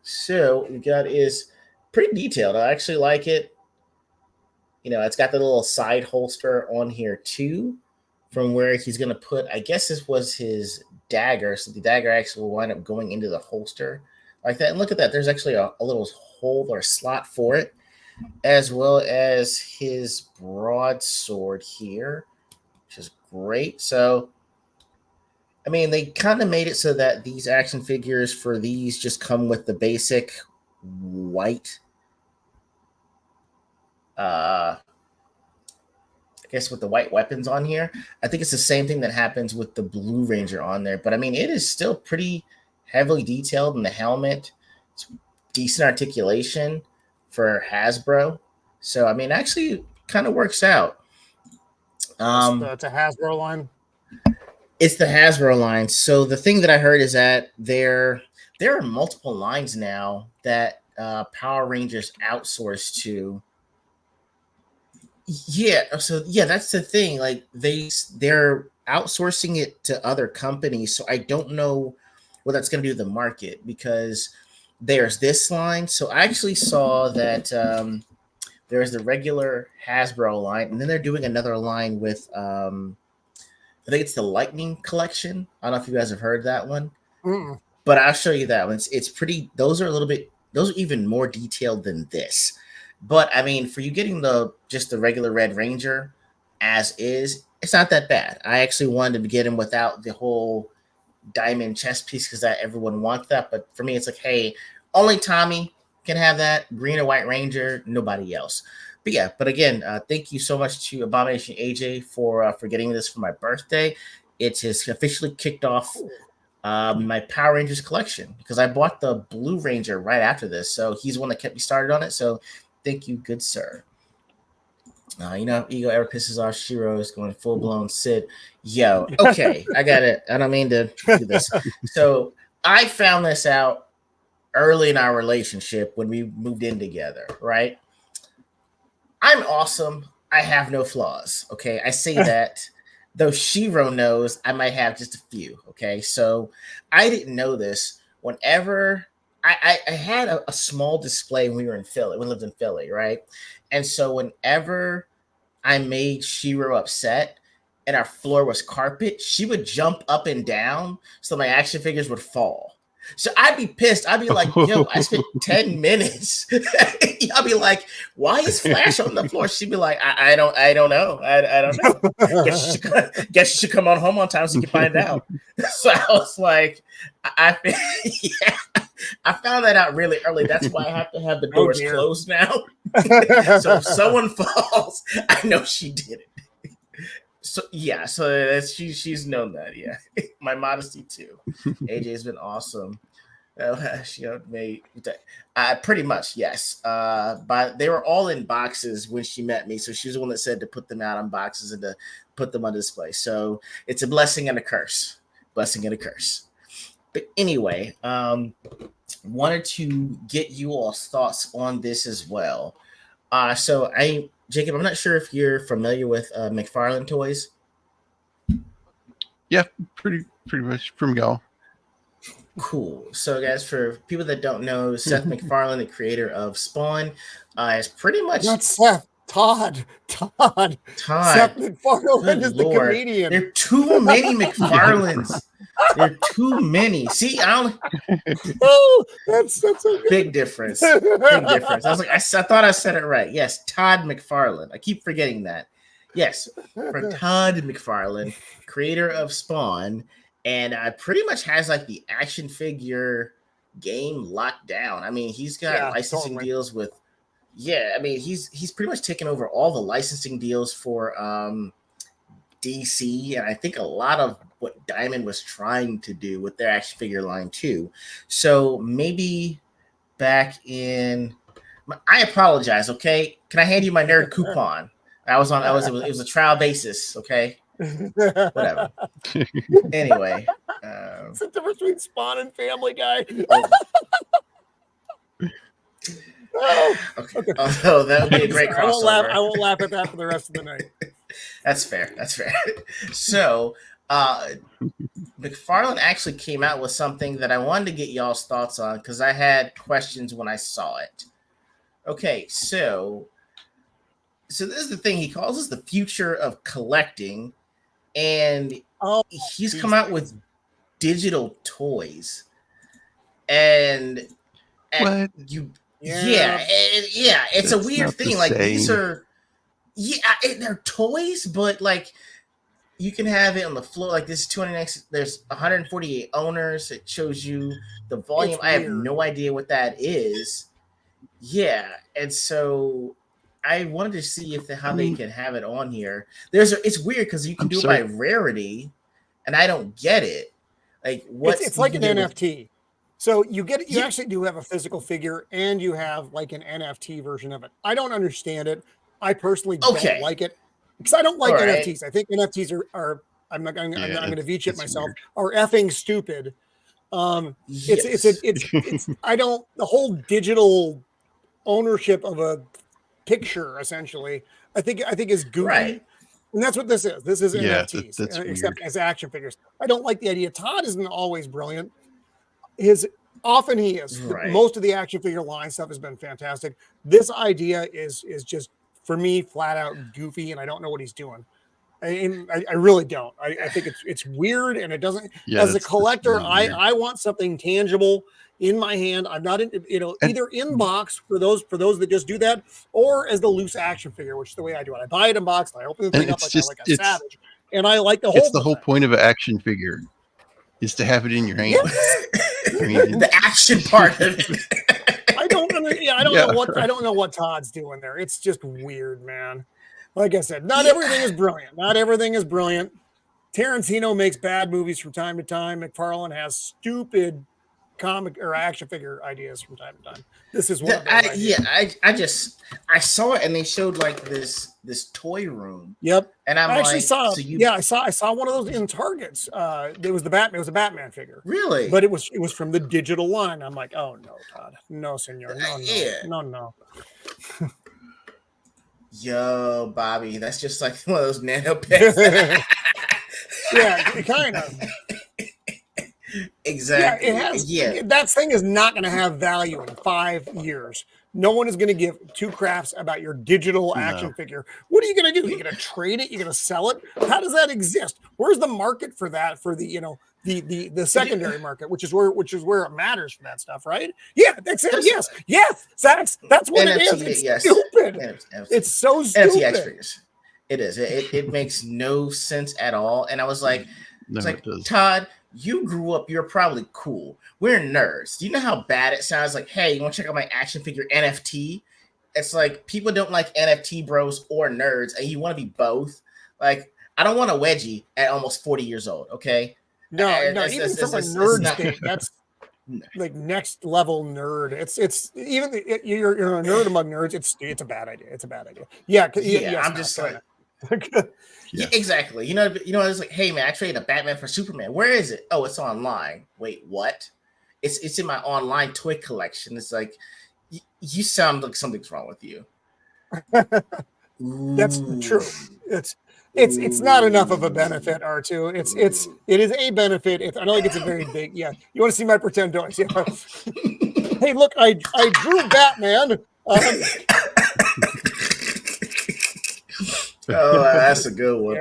Speaker 1: So what we got is pretty detailed. I actually like it. You know, it's got the little side holster on here too, from where he's going to put, I guess this was his dagger. So the dagger actually will wind up going into the holster like that. And look at that. There's actually a little hole or slot for it, as well as his broadsword here, which is great. So, I mean, they kind of made it so that these action figures for these just come with the basic white I guess with the white weapons on here. I think it's the same thing that happens with the Blue Ranger on there. But I mean, it is still pretty heavily detailed in the helmet. It's decent articulation for Hasbro. So I mean, actually kind of works out.
Speaker 2: It's a Hasbro line.
Speaker 1: It's the Hasbro line. So the thing that I heard is that there are multiple lines now that Power Rangers outsource to. Yeah, so yeah, that's the thing. Like they're outsourcing it to other companies, so I don't know what that's going to do to the market because there's this line. So I actually saw that there's the regular Hasbro line, and then they're doing another line with I think it's the Lightning Collection. I don't know if you guys have heard that one, but I'll show you that one. It's pretty. Those are even more detailed than this. But I mean, for you getting just the regular Red Ranger as is, it's not that bad. I actually wanted to get him without the whole diamond chest piece because that everyone wants that. But for me, it's like, hey, only Tommy can have that green or white Ranger, nobody else. But yeah, but again, thank you so much to Abomination AJ for getting this for my birthday. It has officially kicked off my Power Rangers collection because I bought the Blue Ranger right after this. So he's the one that kept me started on it. So thank you, good sir. You know, E.G.O ever pisses off Shiro is going full blown Sid. Yo, okay, I got it. I don't mean to do this. So I found this out early in our relationship when we moved in together, right? I'm awesome I have no flaws. Okay, I say that. Though Shiro knows, I might have just a few. Okay, so I didn't know this. Whenever I had a small display when we were in Philly, we lived in Philly, right? And so whenever I made Shiro upset and our floor was carpet, she would jump up and down so my action figures would fall. So I'd be pissed. I'd be like, yo, I spent 10 minutes. I'd be like, why is Flash on the floor? She'd be like, I don't know. I don't know. Guess you should come on home on time so you can find out. So I was like, yeah, I found that out really early. That's why I have to have the doors closed now. So if someone falls, I know she did it. So yeah, so that's, she's known that. Yeah, my modesty too. AJ's been awesome. She made pretty much yes. But they were all in boxes when she met me, so she was the one that said to put them out on boxes and to put them on display. So it's a blessing and a curse. Blessing and a curse. But anyway, wanted to get you all's thoughts on this as well. So Jacob, I'm not sure if you're familiar with McFarlane toys.
Speaker 3: Yeah, pretty much from y'all.
Speaker 1: Cool. So, guys, for people that don't know, Seth MacFarlane, the creator of Spawn, is pretty much
Speaker 2: not Seth. Todd. Seth MacFarlane is the comedian.
Speaker 1: There are too many McFarlanes. There are too many. See, I don't.
Speaker 2: Oh, that's okay.
Speaker 1: Big difference. Big difference. I was like, I thought I said it right. Yes, Todd McFarlane. I keep forgetting that. Yes, for Todd McFarlane, creator of Spawn, and pretty much has like the action figure game locked down. I mean, he's got licensing deals with. Yeah, I mean, he's pretty much taken over all the licensing deals for DC, and I think a lot of what Diamond was trying to do with their action figure line too. So maybe back in, I apologize. Okay, can I hand you my nerd coupon? It was a trial basis. Okay, whatever. Anyway,
Speaker 2: what's the difference between Spawn and Family Guy?
Speaker 1: Oh, okay. Oh, that would be a great crossover.
Speaker 2: I won't laugh at that for the rest of the night.
Speaker 1: That's fair. So, McFarlane actually came out with something that I wanted to get y'all's thoughts on because I had questions when I saw it. Okay, so this is the thing. He calls this the future of collecting, and he's come out with digital toys, and
Speaker 3: what
Speaker 1: you. Yeah, it's a weird thing. Like these are, they're toys, but like you can have it on the floor. Like this is 200x. There's 148 owners. It shows you the volume. I have no idea what that is. Yeah, and so I wanted to see how they can have it on here. It's weird because you can do it by rarity, and I don't get it. Like what?
Speaker 2: It's like an NFT. So you actually do have a physical figure and you have like an NFT version of it. I don't understand it. I personally don't like it because I don't like NFTs. I think NFTs are I'm going to veto it myself. Weird. Are effing stupid. It's I don't, the whole digital ownership of a picture essentially. I think is goofy. Right. And that's what this is. This is NFTs, except as action figures. I don't like the idea. Todd isn't always brilliant. Often he is. Right. Most of the action figure line stuff has been fantastic. This idea is just for me flat out goofy, and I don't know what he's doing. I really don't. I think it's weird, and it doesn't. As a collector, really I want something tangible in my hand. I'm not in, either in box for those that just do that, or as the loose action figure, which is the way I do it. I buy it in box, and I open the thing up like a savage, and I like the whole.
Speaker 3: It's the whole point of an action figure is to have it in your hand.
Speaker 1: I mean, the action part of it.
Speaker 2: I don't know what Todd's doing there. It's just weird, man. Like I said, not everything is brilliant. Tarantino makes bad movies from time to time. McFarlane has stupid comic or action figure ideas from time to time. This is one of those
Speaker 1: I saw it and they showed like this toy room.
Speaker 2: Yep.
Speaker 1: And I
Speaker 2: saw I saw one of those in Targets. It was a Batman figure.
Speaker 1: Really?
Speaker 2: But it was from the digital line. I'm like, oh no, Todd. No, senor. No.
Speaker 1: Yo, Bobby, that's just like one of those nano pets.
Speaker 2: Yeah, kind of.
Speaker 1: Exactly.
Speaker 2: Yeah, it has.
Speaker 1: Yeah.
Speaker 2: That thing is not going to have value in 5 years. No one is going to give 2 craps about your digital action figure. What are you going to do? You're going to trade it? You're going to sell it? How does that exist? Where's the market for that? For the the secondary market, which is where it matters for that stuff, right? Yeah, that's it. Yes, that's what it is. It's stupid.
Speaker 1: NFT.
Speaker 2: It's so
Speaker 1: NFT action
Speaker 2: stupid.
Speaker 1: figures. It is. It makes no sense at all. And I was like,
Speaker 3: No,
Speaker 1: it's like,
Speaker 3: it does.
Speaker 1: Todd, you grew up, you're probably cool. We're nerds. Do you know how bad it sounds? Like, hey, you want to check out my action figure NFT? It's like people don't like NFT bros or nerds, and you want to be both. Like, I don't want a wedgie at almost 40 years old, okay?
Speaker 2: No, even from a nerd state, that's like next level nerd. It's even you're a nerd among nerds. It's a bad idea. It's a bad idea. Yeah,
Speaker 1: I'm just like. Yeah, exactly. You know, it's like, hey man, I traded a Batman for Superman. Where is it? Oh, it's online. Wait, what? It's in my online toy collection. It's like, you sound like something's wrong with you.
Speaker 2: That's true. It's not enough of a benefit, R2. It is a benefit. I don't think it's a very big. Yeah, you want to see my pretend toys? Yeah. Hey, look, I drew Batman.
Speaker 1: Oh, that's a good one.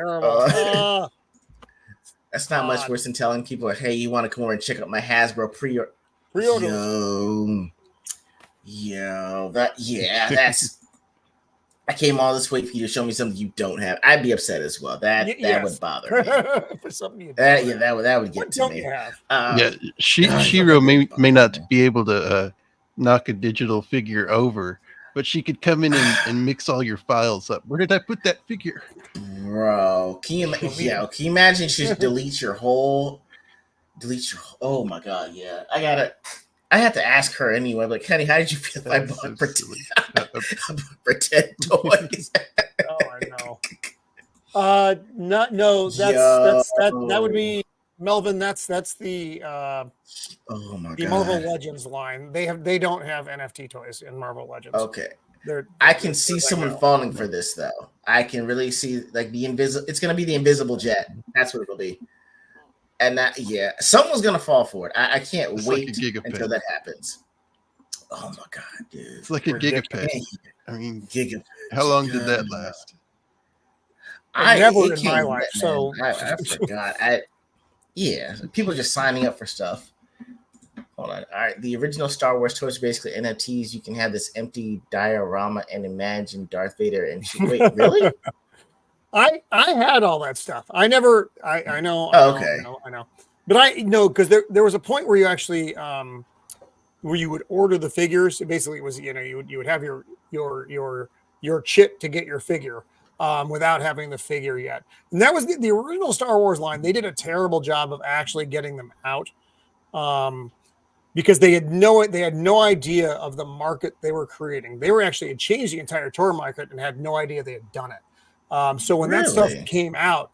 Speaker 1: That's not much worse than telling people, hey, you want to come over and check out my Hasbro pre-order? That's. I came all this way for you to show me something you don't have. I'd be upset as well. That would bother me.
Speaker 2: For something you
Speaker 1: that would get to me.
Speaker 3: Shiro may not be able to knock a digital figure over, but she could come in and mix all your files up. Where did I put that figure?
Speaker 1: Bro, can you imagine she deletes your whole oh my god, yeah. I have to ask her anyway, like, honey, how did you feel if I bought pretend toys?
Speaker 2: Oh, I know. That would be Melvin. That's the the Marvel Legends line. They don't have NFT toys in Marvel Legends.
Speaker 1: Okay. I can see someone falling for this though. I can really see like it's gonna be the invisible jet. That's what it'll be. And someone's gonna fall for it. I can't wait until that happens. Oh my god, dude!
Speaker 3: It's like a gigapet. I mean, how long did that last?
Speaker 2: Never in my life. So
Speaker 1: I forgot. People are just signing up for stuff. Hold on. All right, the original Star Wars toys are basically NFTs. You can have this empty diorama and imagine Darth Vader and wait, really?
Speaker 2: I had all that stuff. I know. I know. But I know because there was a point where you actually where you would order the figures. Basically, it was you would have your chip to get your figure without having the figure yet. And that was the original Star Wars line. They did a terrible job of actually getting them out because they had no idea of the market they were creating. They had changed the entire toy market and had no idea they had done it. So when that stuff came out,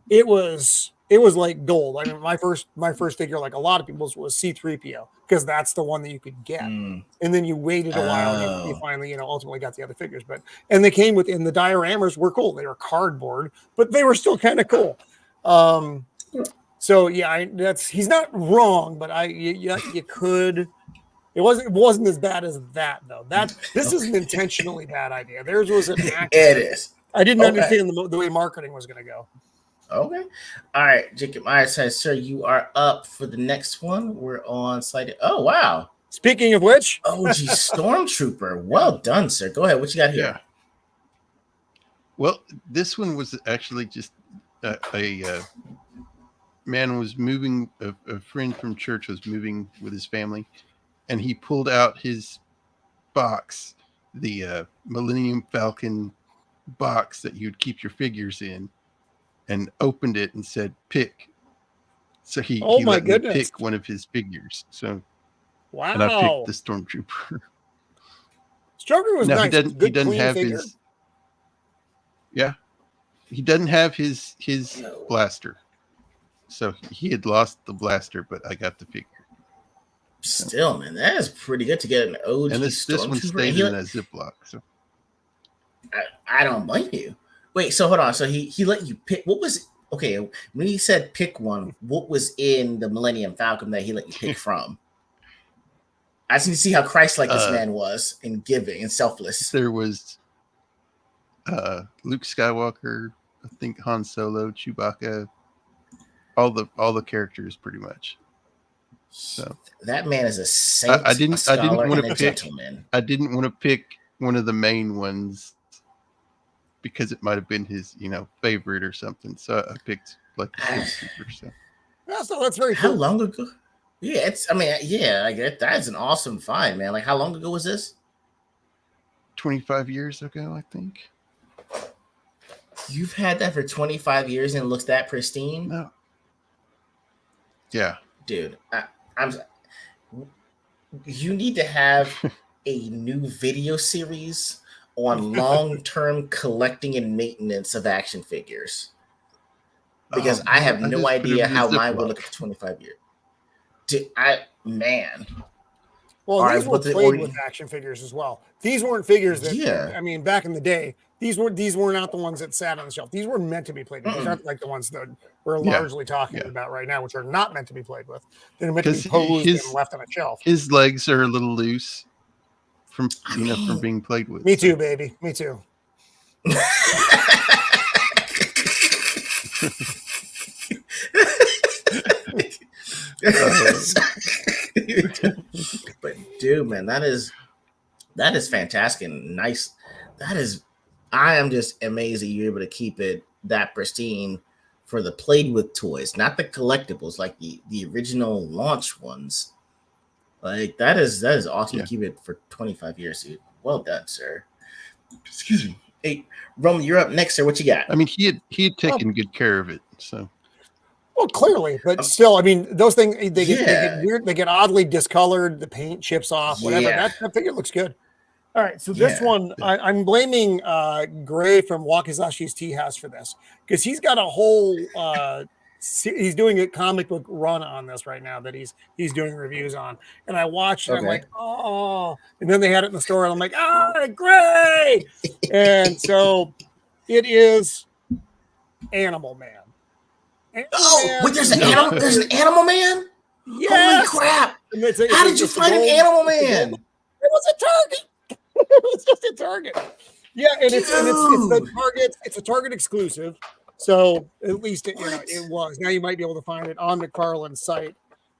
Speaker 2: it was like gold. I mean, my first figure, like a lot of people's, was C-3PO because that's the one that you could get. And then you waited a while and you finally, ultimately got the other figures. And they came within the dioramas were cool. They were cardboard, but they were still kind of cool. So yeah, he's not wrong, but you could. It wasn't as bad as that though. This is an intentionally bad idea. Theirs was an accident.
Speaker 1: It is.
Speaker 2: I didn't understand the way marketing was going to go.
Speaker 1: Okay. All right, Jacob. All right, sir, you are up for the next one. We're on slide. Oh, wow.
Speaker 2: Speaking of which.
Speaker 1: OG Stormtrooper. Well done, sir. Go ahead. What you got here?
Speaker 3: Yeah. Well, this one was actually just a man was moving, a friend from church was moving with his family, and he pulled out his box, the Millennium Falcon box that you'd keep your figures in, and opened it and said pick. So he let me pick one of his figures. So
Speaker 2: wow.
Speaker 3: And I picked the Stormtrooper.
Speaker 2: Stormtrooper was nice.
Speaker 3: He doesn't have figure. He doesn't have his blaster. So he had lost the blaster, but I got the figure.
Speaker 1: Still, man, that is pretty good to get an OG
Speaker 3: and this one stayed in a Ziploc. So
Speaker 1: I don't blame you. Wait, so hold on. So he let you pick. What was okay when he said pick one? What was in the Millennium Falcon that he let you pick from? I just need to see how Christ-like this man was in giving and selfless.
Speaker 3: There was Luke Skywalker, I think Han Solo, Chewbacca, all the characters pretty much. So
Speaker 1: that man is a saint,
Speaker 3: I didn't want to pick.
Speaker 1: Gentleman.
Speaker 3: I didn't want to pick one of the main ones because it might have been his, favorite or something. So I picked like the super. So
Speaker 2: that's very cool.
Speaker 1: How long ago? Yeah, I get that's an awesome find, man. Like, how long ago was this?
Speaker 3: 25 years ago, I think.
Speaker 1: You've had that for 25 years and it looks that pristine?
Speaker 3: No. Yeah.
Speaker 1: Dude, you need to have a new video series on long-term collecting and maintenance of action figures. Because I have no idea how mine would look at 25 years. Dude, man.
Speaker 2: Well, these were played with action figures as well. These weren't figures that, back in the day, these were not the ones that sat on the shelf. These were meant to be played with. These aren't like the ones that we're largely talking about right now, which are not meant to be played with. They're meant to be posed and left on a shelf.
Speaker 3: His legs are a little loose from from being played with.
Speaker 2: Me too, baby. Me too.
Speaker 1: But dude, man, that is fantastic and nice. I am just amazed that you're able to keep it that pristine for the played with toys, not the collectibles, like the original launch ones. Like that is awesome to keep it for 25 years, dude. Well done, sir. Excuse me. Hey, Roman, you're up next, sir. What you got?
Speaker 3: I mean, he had taken good care of it, so.
Speaker 2: Well, clearly, but still, I mean, those things they get weird. They get oddly discolored. The paint chips off. Whatever. That figure looks good. All right, so this one, I'm blaming Gray from Wakizashi's Tea House for this because he's got a whole. He's doing a comic book run on this right now that he's doing reviews on, and I watched and I'm like, oh, and then they had it in the store, and I'm like, Gray, and so it is Animal Man.
Speaker 1: Wait, there's an animal. There's an Animal Man.
Speaker 2: Yes.
Speaker 1: Holy crap! How did you find an Animal Man?
Speaker 2: It was a Target. It was just a Target. Yeah, and it's the Target. It's a Target exclusive. So at least it was. Now you might be able to find it on McFarlane's site.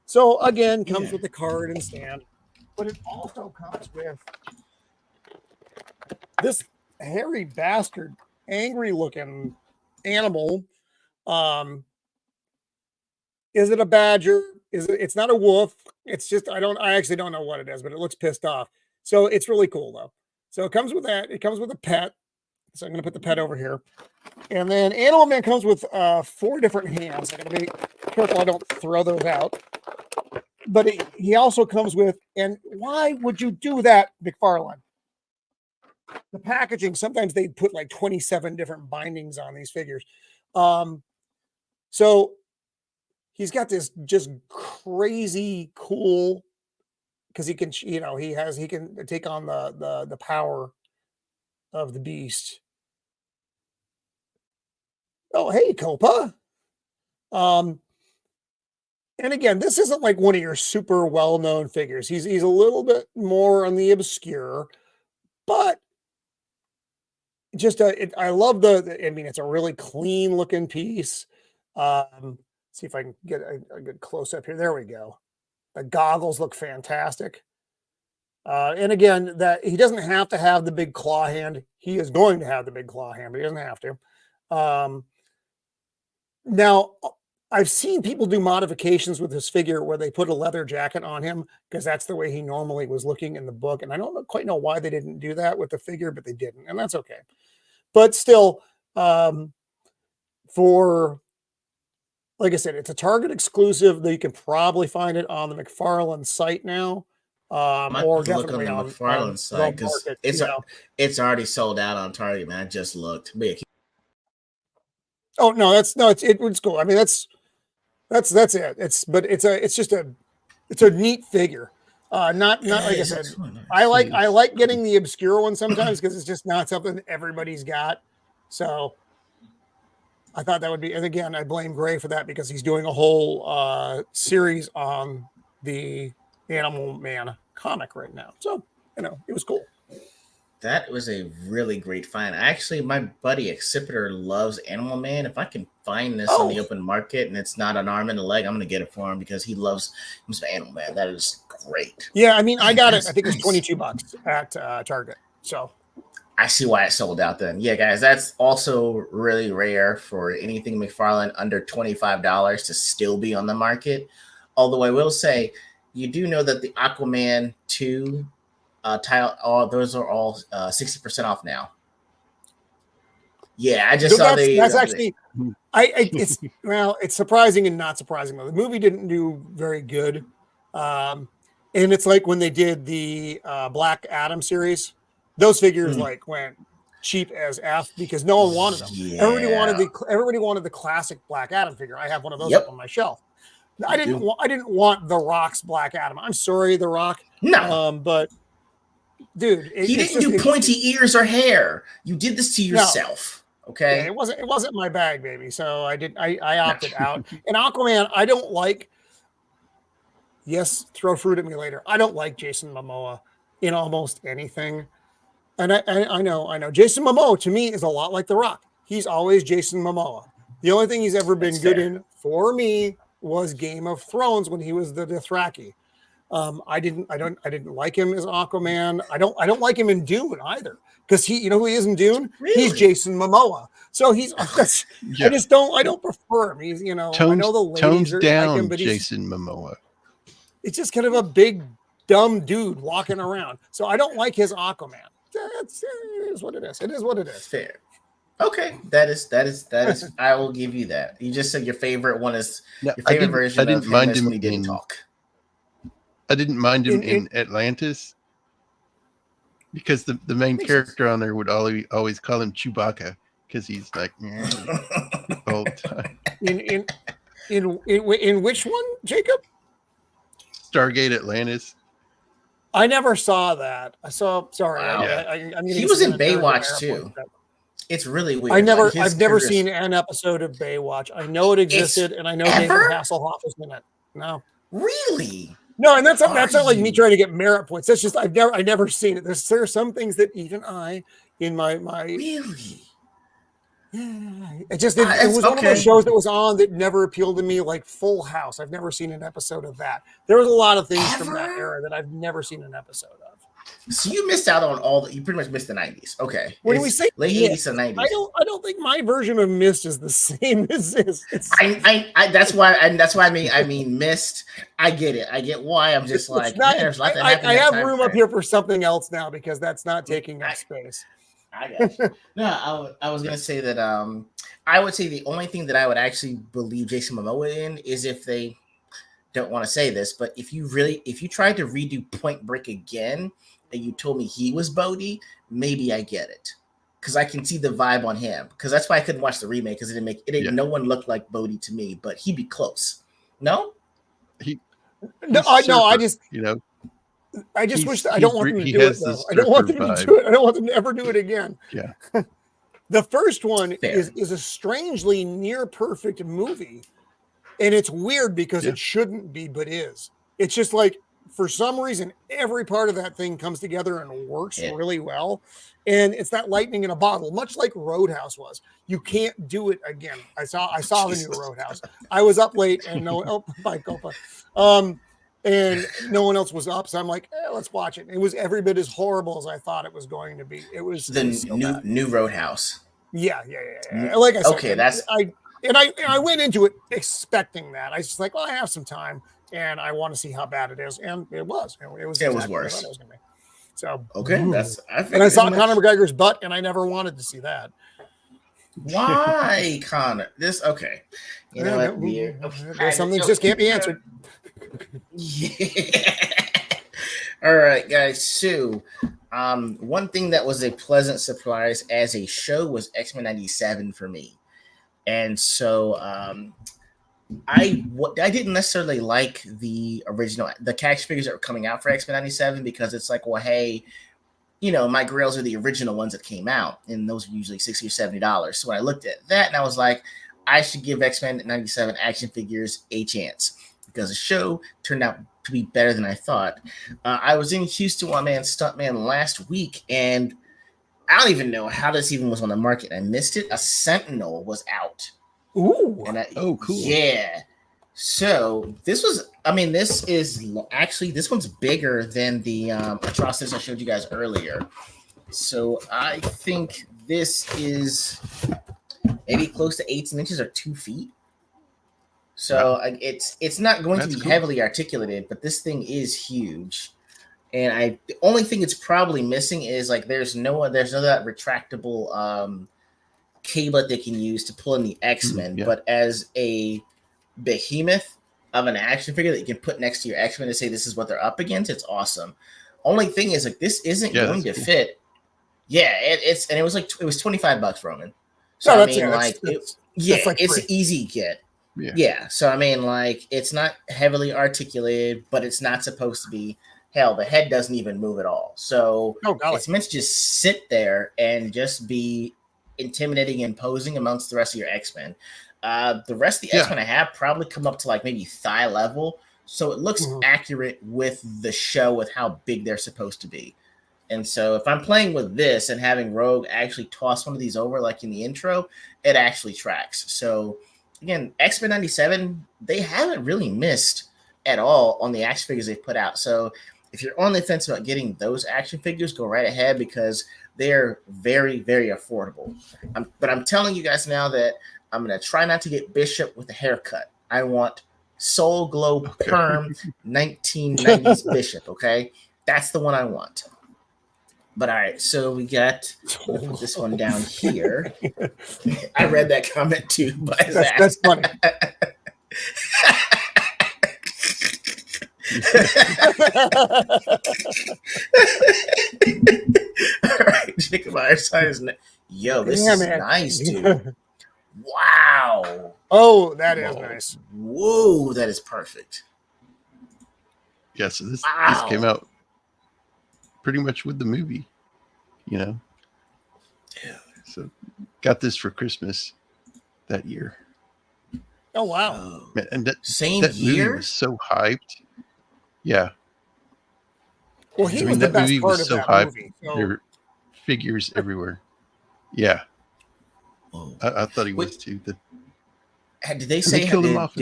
Speaker 2: So again, comes with the card and stand, but it also comes with this hairy bastard, angry-looking animal. Is it a badger? It's not a wolf. It's just I actually don't know what it is, but it looks pissed off. So it's really cool though. So it comes with that. It comes with a pet. So I'm going to put the pet over here. And then Animal Man comes with 4 different hands. I got to be careful I don't throw those out. But he also comes with, and why would you do that, McFarlane? The packaging, sometimes they put like 27 different bindings on these figures. So he's got this just crazy cool, because he can, he can take on the power of the beast. Oh, hey, Copa. And again, this isn't like one of your super well-known figures. He's a little bit more on the obscure, but just I love it's a really clean looking piece. See if I can get a good close up here. There we go. The goggles look fantastic. And again, that he doesn't have to have the big claw hand. He is going to have the big claw hand, but he doesn't have to. Now, I've seen people do modifications with this figure where they put a leather jacket on him because that's the way he normally was looking in the book. And I don't quite know why they didn't do that with the figure, but they didn't. And that's okay. But still, like I said, it's a Target exclusive that you can probably find it on the McFarlane site now. Or definitely
Speaker 1: on the McFarlane site because it's already sold out on Target, man. I just looked.
Speaker 2: Oh no, it's cool. I mean, that's it. It's a neat figure. Not like I said. I like getting the obscure one sometimes because it's just not something everybody's got. So I thought that would be, and again, I blame Gray for that because he's doing a whole series on the Animal Man comic right now. So, it was cool.
Speaker 1: That was a really great find. Actually, my buddy Exhibitor loves Animal Man. If I can find this on the open market and it's not an arm and a leg, I'm going to get it for him because he loves Animal Man. That is great.
Speaker 2: Yeah, I mean, I got it. I think it was $22 at Target. So
Speaker 1: I see why it sold out then. Yeah, guys, that's also really rare for anything McFarlane under $25 to still be on the market. Although I will say, you do know that the Aquaman 2 tile, those are all 60% off now. Yeah, I just saw
Speaker 2: that's actually it's surprising and not surprising though. The movie didn't do very good. And it's like when they did the Black Adam series, those figures like went cheap as F because no one wanted them.
Speaker 1: Yeah.
Speaker 2: Everybody wanted the classic Black Adam figure. I have one of those up on my shelf. I didn't want The Rock's Black Adam. I'm sorry, The Rock.
Speaker 1: No.
Speaker 2: But dude,
Speaker 1: he didn't do pointy ears or hair. You did this to yourself. No. Okay.
Speaker 2: Yeah, it wasn't my bag, baby. So I opted out. And Aquaman, I don't like. Yes, throw fruit at me later. I don't like Jason Momoa in almost anything. And I know. Jason Momoa to me is a lot like The Rock. He's always Jason Momoa. The only thing he's ever been good in for me was Game of Thrones when he was the Dothraki. I didn't like him as Aquaman. I don't like him in Dune either because he, who he is in Dune?
Speaker 1: Really?
Speaker 2: He's Jason Momoa. So he's, I don't prefer him. He's, I know the ladies
Speaker 3: tones down
Speaker 2: like him, but
Speaker 3: Jason Momoa.
Speaker 2: It's just kind of a big, dumb dude walking around. So I don't like his Aquaman. It is what it is. It is what it is.
Speaker 1: Fair. Okay, that is. I will give you that. You just said your favorite one is your favorite version of him is when he didn't talk.
Speaker 3: I didn't mind him in Atlantis because the main character on there would always call him Chewbacca because he's like all the time.
Speaker 2: In which one, Jacob?
Speaker 3: Stargate Atlantis.
Speaker 2: I never saw that. Sorry.
Speaker 1: Wow.
Speaker 2: I'm
Speaker 1: he was in Baywatch too. It's really weird.
Speaker 2: I've never seen an episode of Baywatch. I know it existed, and I know David Hasselhoff is in it. No,
Speaker 1: really.
Speaker 2: No, and that's not like me trying to get merit points. That's just I've never seen it. There are some things that even I, in my
Speaker 1: really.
Speaker 2: It was one of those shows that was on that never appealed to me, like Full House. I've never seen an episode of that. There was a lot of things from that era that I've never seen an episode of.
Speaker 1: So you missed out on you pretty much missed the 90s. Okay.
Speaker 2: When we say
Speaker 1: late 80s and 90s.
Speaker 2: I don't think my version of missed is the same as this.
Speaker 1: That's why I mean missed. I get it. I get why. I'm just like there's a lot that happened.
Speaker 2: I have room up here for something else now because that's not taking up space.
Speaker 1: I got you. No, I was gonna say that I would say the only thing that I would actually believe Jason Momoa in is if they don't want to say this, but if you tried to redo Point Break again and you told me he was Bodhi, maybe I get it. Because I can see the vibe on him. Because that's why I couldn't watch the remake, because no one looked like Bodhi to me, but he'd be close. No?
Speaker 2: I just wish that I don't want them to do it though. I don't want them to do it. I don't want them to ever do it again.
Speaker 3: Yeah.
Speaker 2: The first one is a strangely near perfect movie. And it's weird because it shouldn't be, but is. It's just like, for some reason, every part of that thing comes together and works really well. And it's that lightning in a bottle, much like Roadhouse was. You can't do it again. I saw the new Roadhouse. I was up late and and no one else was up. So I'm like, let's watch it. It was every bit as horrible as I thought it was going to be. It was
Speaker 1: new Roadhouse.
Speaker 2: Yeah. Like I said,
Speaker 1: okay,
Speaker 2: I went into it expecting that. I was just like, well, I have some time and I want to see how bad it is. And it was. It was worse. It was gonna be. So
Speaker 1: okay,
Speaker 2: I saw Conor McGregor's butt, and I never wanted to see that.
Speaker 1: Why, Conor? Okay. You know what?
Speaker 2: There's some things just can't be answered.
Speaker 1: Yeah. All right, guys. So, one thing that was a pleasant surprise as a show was X-Men '97 for me. And so I didn't necessarily like the action figures that were coming out for X-Men 97 because it's like, well, hey, my grails are the original ones that came out, and those are usually $60 or $70. So when I looked at that, and I was like, I should give X-Men 97 action figures a chance because the show turned out to be better than I thought. I was in Houston One Man Stuntman last week, and I don't even know how this even was on the market. I missed it. A Sentinel was out.
Speaker 2: Ooh.
Speaker 3: Oh, cool.
Speaker 1: Yeah. So this one's bigger than the Atrocitus I showed you guys earlier. So I think this is maybe close to 18 inches or 2 feet. So it's not going to be heavily articulated, but this thing is huge. And the only thing it's probably missing is like there's no that retractable cable that they can use to pull in the X-Men. But as a behemoth of an action figure that you can put next to your X-Men to say this is what they're up against, it's awesome. Only thing is like this isn't going to fit. Yeah, it was $25, Roman. So I mean, it's an easy get. Yeah. So I mean, like, it's not heavily articulated, but it's not supposed to be. Hell, the head doesn't even move at all. So it's meant to just sit there and just be intimidating and imposing amongst the rest of your X-Men. The rest of the X-Men I have probably come up to like maybe thigh level. So it looks accurate with the show with how big they're supposed to be. And so if I'm playing with this and having Rogue actually toss one of these over like in the intro, it actually tracks. So again, X-Men 97, they haven't really missed at all on the action figures they've put out. So if you're on the fence about getting those action figures, go right ahead because they're very, very affordable. But I'm telling you guys now that I'm going to try not to get Bishop with a haircut. I want Soul Glow Perm 1990s Bishop, okay? That's the one I want. But all right, so we got put this one down here. I read that comment too.
Speaker 2: That's funny.
Speaker 1: All right, Jacob Ironside is yo, this is nice, dude. Wow.
Speaker 2: Oh, that is nice.
Speaker 1: Whoa, that is perfect.
Speaker 3: Yeah, so this came out pretty much with the movie, Dude. So got this for Christmas that year.
Speaker 2: Oh wow.
Speaker 3: Man, and that
Speaker 1: year
Speaker 3: movie was so hyped. Yeah.
Speaker 2: Well, he was the best part of that movie.
Speaker 3: So. There were figures everywhere. Yeah. I thought he was too.
Speaker 1: Did they say
Speaker 3: killed him off?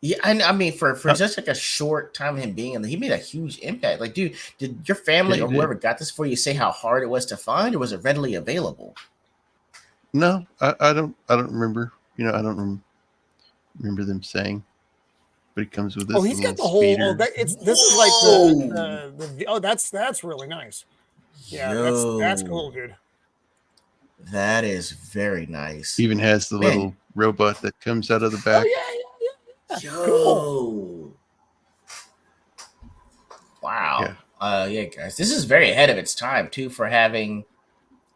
Speaker 1: Yeah, I mean, for just like a short time of him being in, he made a huge impact. Like, dude, did your family or whoever got this for you say how hard it was to find, or was it readily available?
Speaker 3: No, I don't remember. I don't remember them saying. But it comes with this.
Speaker 2: Oh, he's got the whole. This is like the that's really nice. Yeah, that's cool, dude.
Speaker 1: That is very nice.
Speaker 3: Even has the little robot that comes out of the back.
Speaker 2: Oh, yeah.
Speaker 1: Yo.
Speaker 2: Cool.
Speaker 1: Wow. Yeah, guys. This is very ahead of its time, too, for having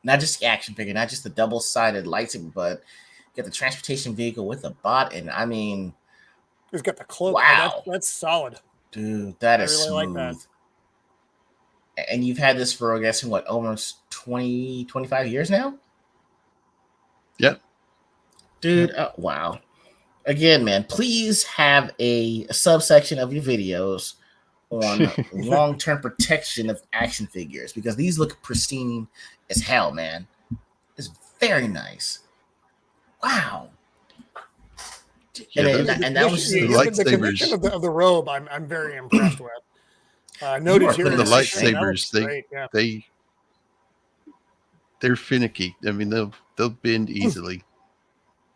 Speaker 1: not just the action figure, not just the double-sided lightsaber, but get the transportation vehicle with a bot. And I mean,
Speaker 2: he's got the cloak.
Speaker 1: Wow.
Speaker 2: That's solid.
Speaker 1: Dude, that is really smooth. Like that. And you've had this for, I guess, almost 20, 25 years now?
Speaker 3: Yep.
Speaker 1: Dude, wow. Again, man, please have a subsection of your videos on long-term protection of action figures because these look pristine as hell, man. It's very nice. Wow.
Speaker 3: Yeah,
Speaker 1: and that was
Speaker 2: the condition of the robe. I'm very impressed with. Noted here
Speaker 3: the lightsabers. They're finicky. I mean, they'll bend easily.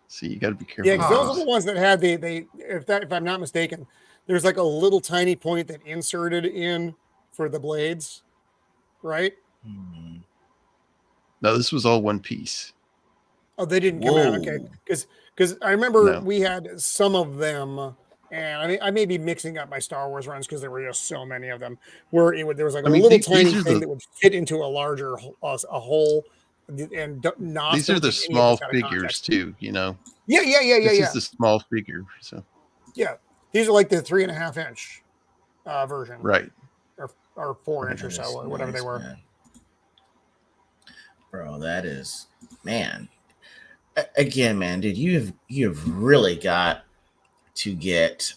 Speaker 3: So you got to be careful.
Speaker 2: Yeah, those are the ones that had if I'm not mistaken, there's like a little tiny point that inserted in for the blades, right?
Speaker 3: No, this was all one piece.
Speaker 2: Oh, they didn't come out. Okay, because I remember we had some of them, and I may be mixing up my Star Wars runs because there were just so many of them. Where there was like a little tiny thing that would fit into a larger hole, and not.
Speaker 3: These are the small figures too, you know.
Speaker 2: Yeah.
Speaker 3: This is the small figure, so
Speaker 2: yeah, these are like the 3.5 inch version,
Speaker 3: right,
Speaker 2: or 4 inch or so, or whatever they were.
Speaker 1: Man. Bro, that is, man. Again, man, dude, you have really got to get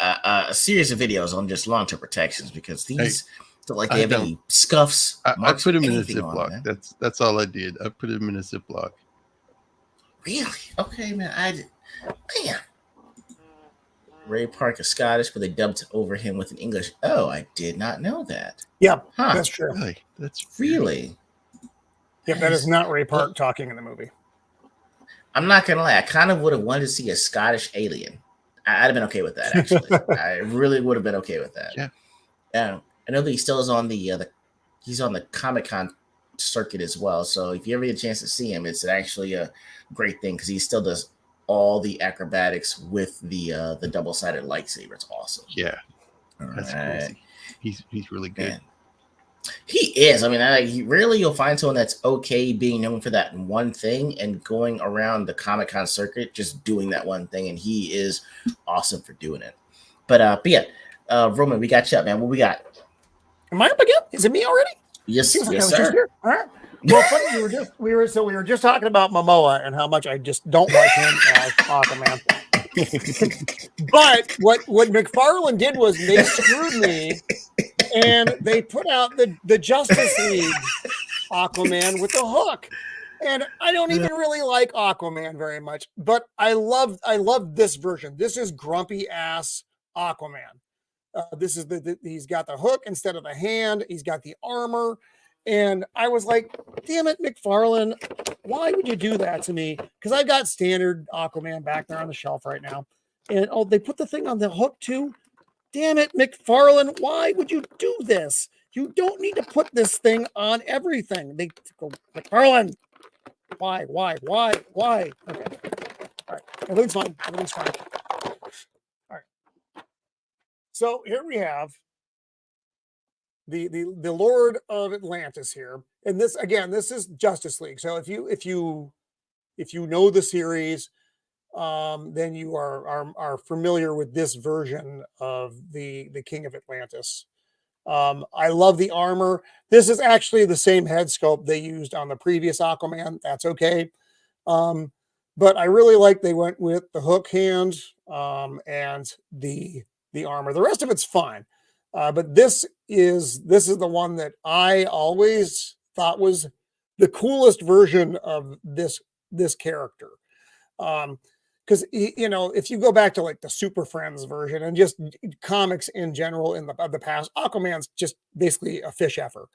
Speaker 1: a series of videos on just long-term protections, because these don't like they have any scuffs.
Speaker 3: I put them in a Ziploc. That's all I did. I put them in a Ziploc.
Speaker 1: Really? Okay, man. Man. Ray Park is Scottish, but they dubbed over him with an English. Oh, I did not know that.
Speaker 2: Yeah, that's true.
Speaker 3: Really? That's
Speaker 1: really.
Speaker 2: Yeah, that is not Ray Park talking in the movie.
Speaker 1: I'm not gonna lie. I kind of would have wanted to see a Scottish alien. I'd have been okay with that. Actually, I really would have been okay with that.
Speaker 3: Yeah.
Speaker 1: I know that he still is on he's on the Comic-Con circuit as well. So if you ever get a chance to see him, it's actually a great thing, because he still does all the acrobatics with the double-sided lightsaber. It's awesome.
Speaker 3: Yeah, that's crazy. He's really good. Man.
Speaker 1: He is. I mean, rarely you'll find someone that's okay being known for that one thing and going around the Comic-Con circuit just doing that one thing, and he is awesome for doing it. But yeah, Roman, we got you up, man. What we got?
Speaker 2: Am I up again? Is it me already?
Speaker 1: Yes, yes, sir.
Speaker 2: All right. Well, funny, we were just talking about Momoa and how much I just don't like him as Aquaman. But what McFarlane did was they screwed me, and they put out the Justice League Aquaman with the Hook. And I don't even really like Aquaman very much, but I love this version. This is grumpy ass Aquaman. This is he's got the hook instead of the hand. He's got the armor. And I was like, damn it, McFarlane, why would you do that to me? Because I've got standard Aquaman back there on the shelf right now. And they put the thing on the hook too. Damn it, McFarlane, why would you do this? You don't need to put this thing on everything. They go, McFarlane, why? Okay. All right. Everything's fine. All right. So here we have the Lord of Atlantis here, and this is Justice League. So if you know the series, then you are familiar with this version of the King of Atlantis. I love the armor. This is actually the same head sculpt they used on the previous Aquaman. That's okay, but I really like they went with the hook hand and the armor. The rest of it's fine. But this is the one that I always thought was the coolest version of this character. Because if you go back to like the Super Friends version and just comics in general of the past, Aquaman's just basically a fish effer,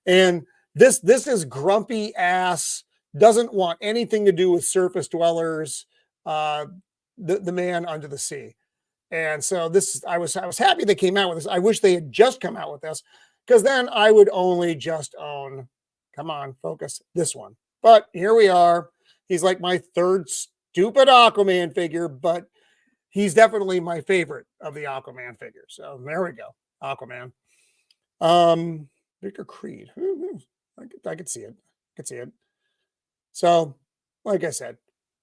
Speaker 2: and this is grumpy ass, doesn't want anything to do with surface dwellers, the man under the sea. And so I was happy they came out with this. I wish they had just come out with this, because then I would only just own, come on, focus, this one. But here we are. He's like my third stupid Aquaman figure, but he's definitely my favorite of the Aquaman figures. So there we go, Aquaman. Victor Creed. I could see it. So, like I said,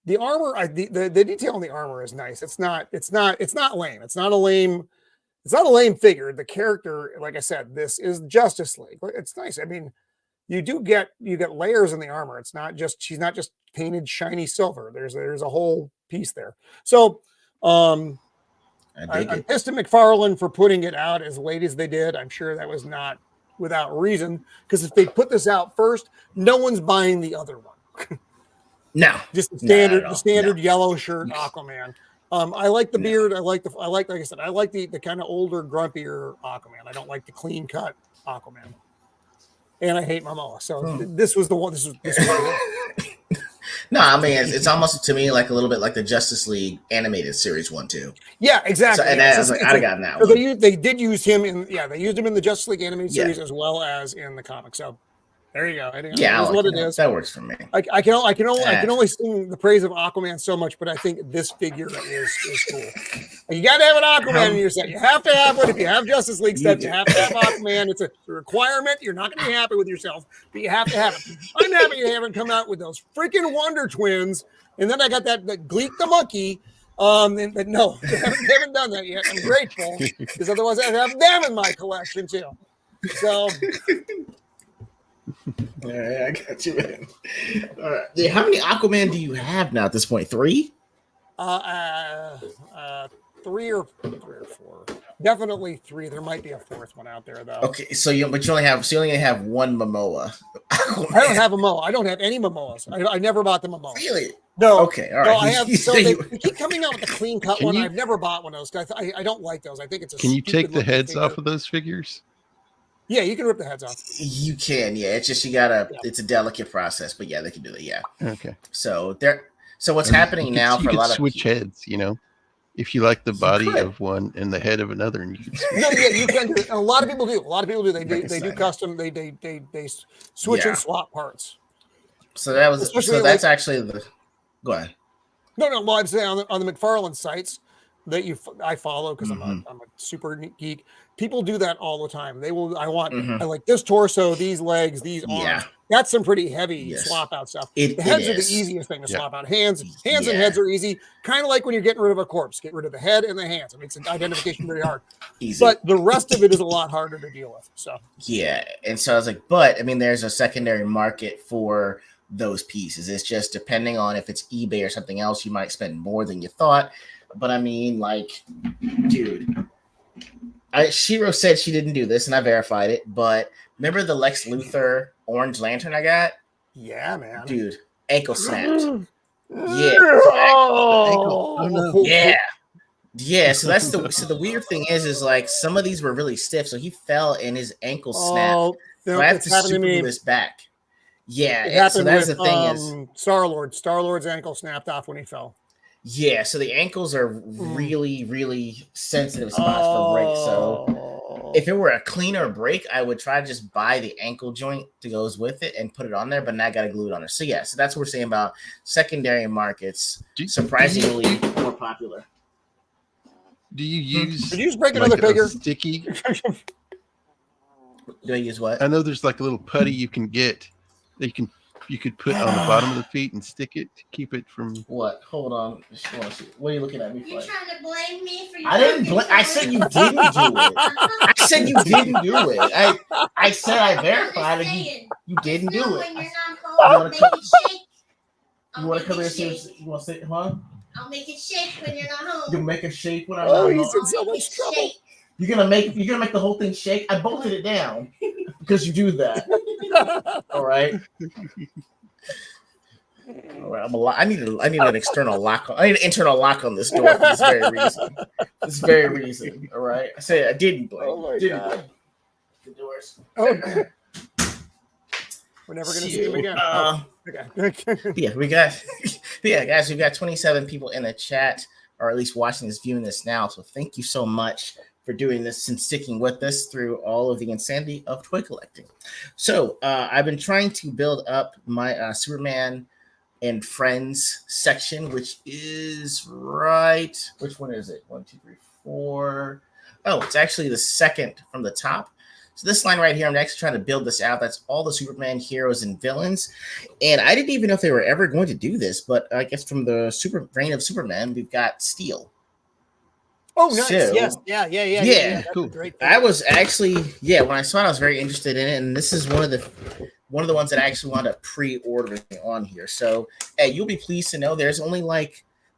Speaker 2: the armor, the detail on the armor is nice. It's not lame. It's not a lame figure. The character, like I said, this is Justice League. It's nice. I mean, you get layers in the armor. It's not just, she's not just painted shiny silver. There's a whole piece there. So I'm pissed at McFarlane for putting it out as late as they did. I'm sure that was not without reason, because if they put this out first, no one's buying the other one.
Speaker 1: No,
Speaker 2: just the standard yellow shirt Aquaman. I like the beard. I like I said, I like the kind of older, grumpier Aquaman. I don't like the clean cut Aquaman. And I hate Momoa. So this was the one. This was
Speaker 1: No, I mean it's almost to me like a little bit like the Justice League animated series 1-2.
Speaker 2: Yeah, exactly.
Speaker 1: So, and I was like, I'd have gotten that one.
Speaker 2: They did use him in. Yeah, they used him in the Justice League animated series as well as in the comics. So There you go. Anyway,
Speaker 1: Yeah,
Speaker 2: it is what it is.
Speaker 1: That works for me.
Speaker 2: I can only sing the praise of Aquaman so much, but I think this figure is cool. You got to have an Aquaman in your set. You have to have one. If you have Justice League stuff, you have to have Aquaman. It's a requirement. You're not going to be happy with yourself, but you have to have it. I'm happy you haven't come out with those freaking Wonder Twins. And then I got that Gleek the monkey. But no, they haven't done that yet. I'm grateful because otherwise I'd have them in my collection too. So.
Speaker 1: All right, I got you, man. All right. How many Aquaman do you have now at this point? 3?
Speaker 2: 3 or 4. Definitely 3. There might be a 4th one out there though.
Speaker 1: Okay, so you only have one Momoa.
Speaker 2: I don't have a Momoa. I don't have any Momoas. I never bought the Momoa.
Speaker 1: Really?
Speaker 2: No.
Speaker 1: Okay. All right.
Speaker 2: No, I have. So they keep coming out with a clean cut one. I've never bought one of those. I don't like those. I think it's a.
Speaker 3: Can you take the heads off of those figures?
Speaker 2: Yeah, you can rip the heads off.
Speaker 1: You can. Yeah, it's just you gotta. Yeah. It's a delicate process, but yeah, they can do it. Yeah.
Speaker 3: Okay.
Speaker 1: So what's happening now for a lot of
Speaker 3: switch heads? If you like the body of one and the head of another, and you can switch.
Speaker 2: No, yeah, you can do it. And a lot of people do. They do custom. They switch and swap parts.
Speaker 1: So that's actually the. Go ahead.
Speaker 2: No. Well, I'm saying on the McFarlane sites that I follow because I'm a super geek. People do that all the time. They will. I like this torso, these legs, these arms.
Speaker 1: Yeah.
Speaker 2: That's some pretty heavy swap out stuff. The heads are the easiest thing to swap out. Hands and heads are easy. Kind of like when you're getting rid of a corpse. Get rid of the head and the hands. It makes identification very hard.
Speaker 1: Easy.
Speaker 2: But the rest of it is a lot harder to deal with. So
Speaker 1: yeah, and so I was like, but I mean, there's a secondary market for those pieces. It's just depending on if it's eBay or something else, you might spend more than you thought. But I mean, like, dude, Shiro said she didn't do this, and I verified it. But remember the Lex Luthor Orange Lantern I got?
Speaker 2: Yeah, man,
Speaker 1: dude, ankle snapped. Yeah, yeah. So that's the weird thing is like some of these were really stiff, so he fell and his ankle snapped. So I have to super glue this back. Yeah, so that's the thing is
Speaker 2: Star-Lord's ankle snapped off when he fell.
Speaker 1: Yeah, so the ankles are really, really sensitive spots for break. So if it were a cleaner break, I would try to just buy the ankle joint that goes with it and put it on there, but now I got to glue it on there. So yeah, so that's what we're saying about secondary markets. Surprisingly more popular.
Speaker 3: Do you use?
Speaker 2: Did you just break another figure?
Speaker 3: Sticky.
Speaker 1: Do I use what?
Speaker 3: I know there's like a little putty you can get that you could put on the bottom of the feet and stick it to keep it from.
Speaker 1: What? Hold on. What are you looking at me for?
Speaker 5: You're trying to blame me for your.
Speaker 1: I didn't. I said you didn't do it. I said you didn't do it. I said I verified it. You didn't do it.
Speaker 5: When you're not home, make it shake.
Speaker 1: You want to come here and see? You want to say, huh?
Speaker 5: I'll make it shake when you're not home.
Speaker 1: You make it shake when I'm not home.
Speaker 2: He's in so much trouble.
Speaker 1: You're gonna make the whole thing shake. I bolted it down because you do that. All right. All right. I need an external lock. I need an internal lock on this door for this very reason. This very reason. All right. I said I didn't blame.
Speaker 2: Oh my God.
Speaker 1: The doors.
Speaker 2: Oh. We're never gonna see him again.
Speaker 1: Okay. Yeah, guys, we've got 27 people in the chat, or at least watching this, viewing this now. So thank you so much for doing this and sticking with us through all of the insanity of toy collecting. So I've been trying to build up my Superman and Friends section, which is right. Which one is it? 1, 2, 3, 4. Oh, it's actually the second from the top. So this line right here, I'm actually trying to build this out. That's all the Superman heroes and villains. And I didn't even know if they were ever going to do this, but I guess from the reign of Superman, we've got Steel.
Speaker 2: Oh, nice.
Speaker 1: So,
Speaker 2: yes. Yeah.
Speaker 1: Cool.
Speaker 2: Great.
Speaker 1: I was actually, when I saw it, I was very interested in it. And this is one of the ones that I actually wound up pre-ordering on here. So you'll be pleased to know there's only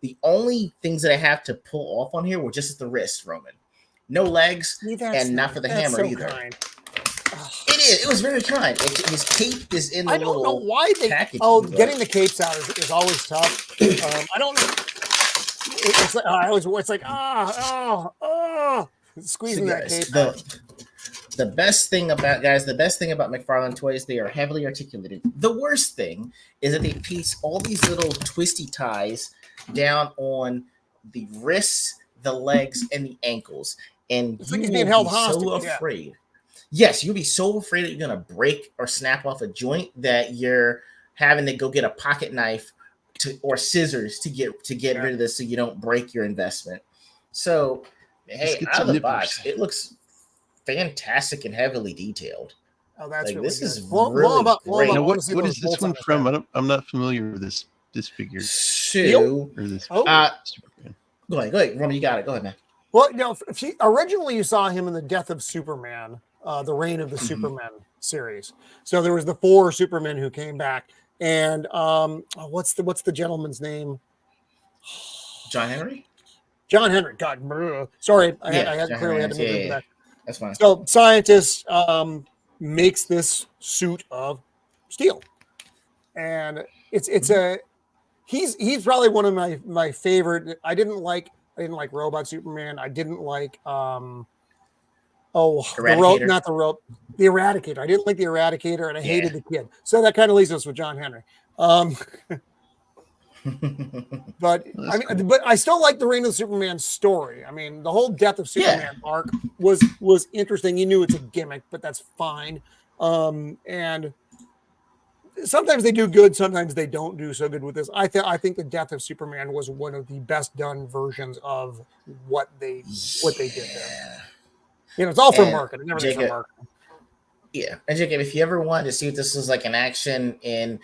Speaker 1: the only things that I have to pull off on here were just at the wrist, Roman. No legs, and not for the hammer
Speaker 2: so
Speaker 1: either.
Speaker 2: Kind.
Speaker 1: It is. It was very kind. His cape is in the little.
Speaker 2: I don't know why they.
Speaker 1: Package,
Speaker 2: getting the capes out is always tough. I don't know. It's like squeezing that cape out.
Speaker 1: The best thing about McFarlane toys, they are heavily articulated. The worst thing is that they piece all these little twisty ties down on the wrists, the legs, and the ankles. And
Speaker 2: it's like
Speaker 1: you
Speaker 2: he's being
Speaker 1: will
Speaker 2: held
Speaker 1: be
Speaker 2: hostage.
Speaker 1: so afraid. yes, you'll be so afraid that you're gonna break or snap off a joint that you're having to go get a pocket knife or scissors to get rid of this so you don't break your investment. So,
Speaker 3: Let's
Speaker 1: hey,
Speaker 3: get
Speaker 1: out of
Speaker 3: some
Speaker 1: the
Speaker 3: nippers.
Speaker 1: box, it looks fantastic and heavily detailed.
Speaker 2: Oh, that's
Speaker 1: Like
Speaker 2: really
Speaker 1: this
Speaker 2: good.
Speaker 1: is
Speaker 2: Blow
Speaker 1: really
Speaker 2: up.
Speaker 1: great.
Speaker 2: I
Speaker 3: Now,
Speaker 2: want to see
Speaker 3: what
Speaker 2: those
Speaker 3: is this
Speaker 2: bolts on
Speaker 3: one
Speaker 2: his
Speaker 3: from?
Speaker 2: head.
Speaker 3: I'm not familiar with this figure
Speaker 1: So,
Speaker 3: or this
Speaker 2: Oh.
Speaker 3: Superman.
Speaker 1: go ahead, Roman, you got it. Go ahead, man.
Speaker 2: Well, originally you saw him in the Death of Superman, the Reign of the
Speaker 1: Mhm.
Speaker 2: Supermen series. So there was the 4 Supermen who came back, and what's the gentleman's name?
Speaker 1: John Henry?
Speaker 2: John Henry. God, sorry, I
Speaker 1: Yeah,
Speaker 2: had
Speaker 1: John
Speaker 2: clearly
Speaker 1: Henry.
Speaker 2: had to move into
Speaker 1: Yeah.
Speaker 2: that.
Speaker 1: That's fine.
Speaker 2: So scientist makes this suit of steel, and it's a he's probably one of my favorite. I didn't like Robot Superman. I didn't like
Speaker 1: Eradicator.
Speaker 2: The Eradicator. I didn't like the Eradicator, and I
Speaker 1: Yeah.
Speaker 2: hated the kid. So that kind of leaves us with John Henry. But
Speaker 3: That's cool.
Speaker 2: but I still like the Reign of Superman story. I mean, the whole Death of Superman arc was interesting. You knew it's a gimmick, but that's fine. And sometimes they do good, sometimes they don't do so good with this. I think the Death of Superman was one of the best done versions of what they did there. It's all for marketing. Everything's for marketing.
Speaker 1: Yeah, and Jacob, if you ever wanted to see if this was like an action an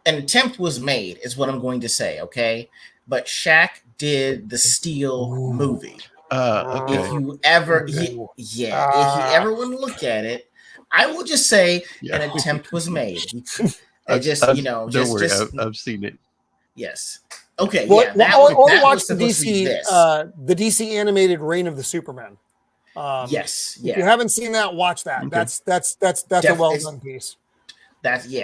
Speaker 1: attempt was made, is what I'm going to say, okay? But Shaq did the Steel movie.
Speaker 3: Okay.
Speaker 1: If you ever, if you ever want to look at it, I will just say an attempt was made.
Speaker 3: Don't worry, I've seen it.
Speaker 1: Yes. Okay.
Speaker 2: Well,
Speaker 1: Yeah. That
Speaker 2: watch
Speaker 1: was
Speaker 2: the DC, the DC animated Reign of the Superman.
Speaker 1: Yes.
Speaker 2: If you haven't seen that, watch that.
Speaker 3: Okay.
Speaker 2: That's a well done piece.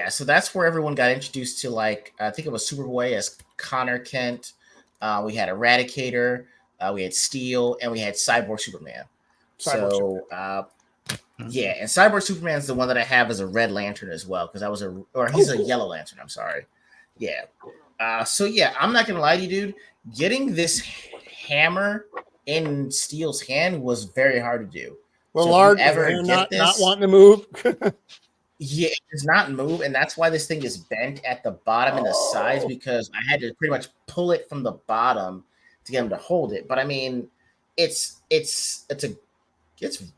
Speaker 1: So that's where everyone got introduced to, like, I think it was Superboy as Connor Kent. We had Eradicator, we had Steel, and we had Cyborg Superman. And Cyborg Superman is the one that I have as a Red Lantern as well, because he's a Yellow Lantern. I'm sorry. Yeah. I'm not gonna lie to you, dude. Getting this hammer in Steel's hand was very hard to do.
Speaker 2: Large, not wanting to move.
Speaker 1: Yeah, it does not move, and that's why this thing is bent at the bottom and the sides, because I had to pretty much pull it from the bottom to get him to hold it. But I mean, it's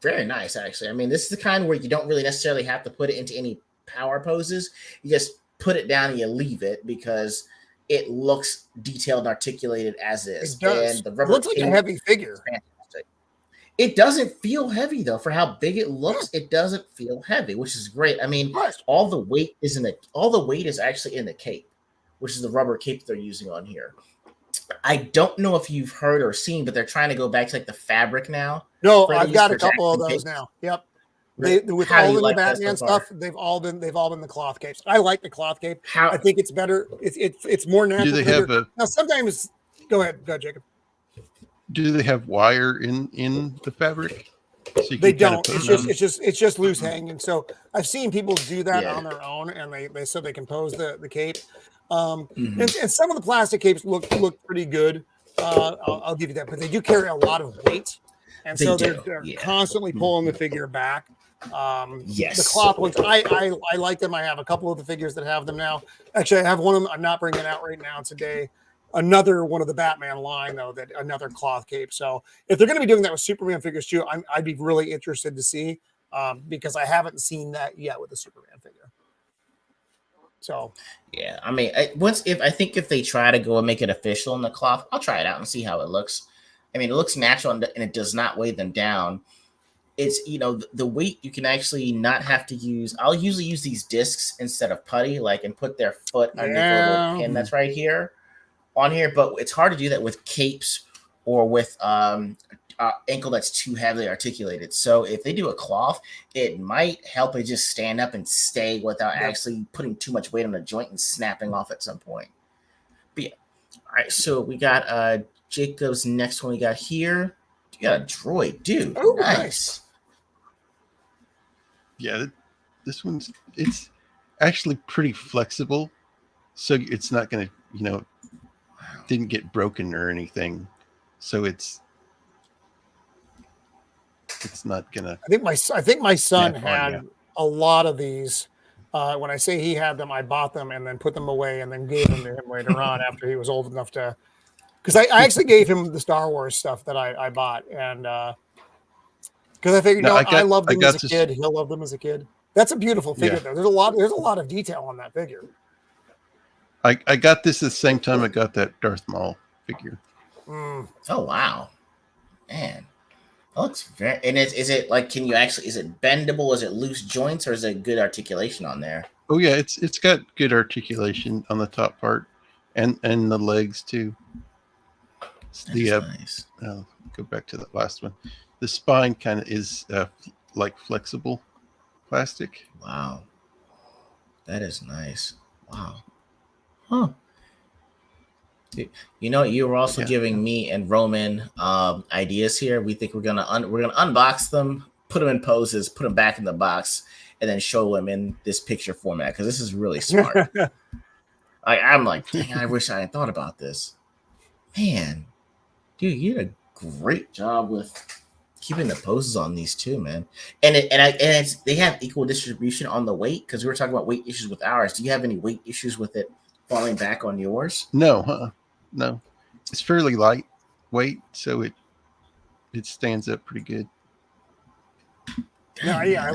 Speaker 1: very nice, actually. I mean, this is the kind where you don't really necessarily have to put it into any power poses. You just put it down and you leave it because it looks detailed and articulated as is.
Speaker 2: It does.
Speaker 1: And the rubber
Speaker 2: it looks like a heavy figure.
Speaker 1: It doesn't feel heavy though. For how big it looks, it doesn't feel heavy, which is great. I mean, all the weight is actually in the cape, which is the rubber cape they're using on here. I don't know if you've heard or seen, but they're trying to go back to like the fabric now.
Speaker 2: No, I've got a couple of those capes now. Yep. With all the new Batman stuff, they've all been the cloth capes. I like the cloth cape. I think it's better. It's more natural.
Speaker 3: Do they have
Speaker 2: now? Sometimes, go ahead, Jacob.
Speaker 3: Do they have wire in the fabric? So
Speaker 2: they don't. It's just loose hanging. So I've seen people do that on their own, and they compose the cape. And some of the plastic capes look pretty good. I'll give you that, but they do carry a lot of weight, and they're constantly pulling the figure back. The cloth ones, I like them. I have a couple of the figures that have them now. Actually, I have one of them. I'm not bringing it out right now today. Another one of the Batman line, though, that another cloth cape. So if they're going to be doing that with Superman figures too, I'd be really interested to see, because I haven't seen that yet with the Superman figure. So
Speaker 1: yeah, I mean, if they try to go and make it official in the cloth, I'll try it out and see how it looks. I mean, it looks natural and it does not weigh them down. It's, the weight you can actually not have to use. I'll usually use these discs instead of putty, and put their foot underneath a little pin that's right here on here. But it's hard to do that with capes or with ankle that's too heavily articulated. So if they do a cloth, it might help it just stand up and stay without actually putting too much weight on the joint and snapping off at some point. But yeah. All right, so we got Jacob's next one we got here. You got a droid, dude.
Speaker 2: Oh,
Speaker 1: nice.
Speaker 3: Yeah, it's actually pretty flexible, so it's not going to, didn't get broken or anything. So it's it's not gonna.
Speaker 2: I think my son
Speaker 3: snap on
Speaker 2: had
Speaker 3: you.
Speaker 2: a lot of these. When I say he had them, I bought them and then put them away and then gave them to him later on after he was old enough to. Because I actually gave him the Star Wars stuff that I bought, and because I figured,
Speaker 3: No,
Speaker 2: I loved them as a
Speaker 3: this-
Speaker 2: kid. He'll love them as a kid. That's a beautiful figure, though. There's a lot of detail on that figure.
Speaker 3: I got this the same time I got that Darth Maul figure.
Speaker 2: Mm.
Speaker 1: Oh wow, man. It looks very. And is it like? Can you actually? Is it bendable? Is it loose joints, or is it good articulation on there?
Speaker 3: Oh yeah, it's got good articulation on the top part, and the legs too.
Speaker 1: Nice.
Speaker 3: Go back to the last one. The spine kind of is like flexible plastic.
Speaker 1: Wow, that is nice. Wow. Huh. You know, you were also giving me and Roman ideas here. We think we're gonna unbox them, put them in poses, put them back in the box, and then show them in this picture format because this is really smart. I'm like, dang, I wish I had thought about this. Man, dude, you did a great job with keeping the poses on these too, man. And they have equal distribution on the weight because we were talking about weight issues with ours. Do you have any weight issues with it falling back on yours?
Speaker 3: No, no, it's fairly lightweight, so it stands up pretty good.
Speaker 2: No, yeah,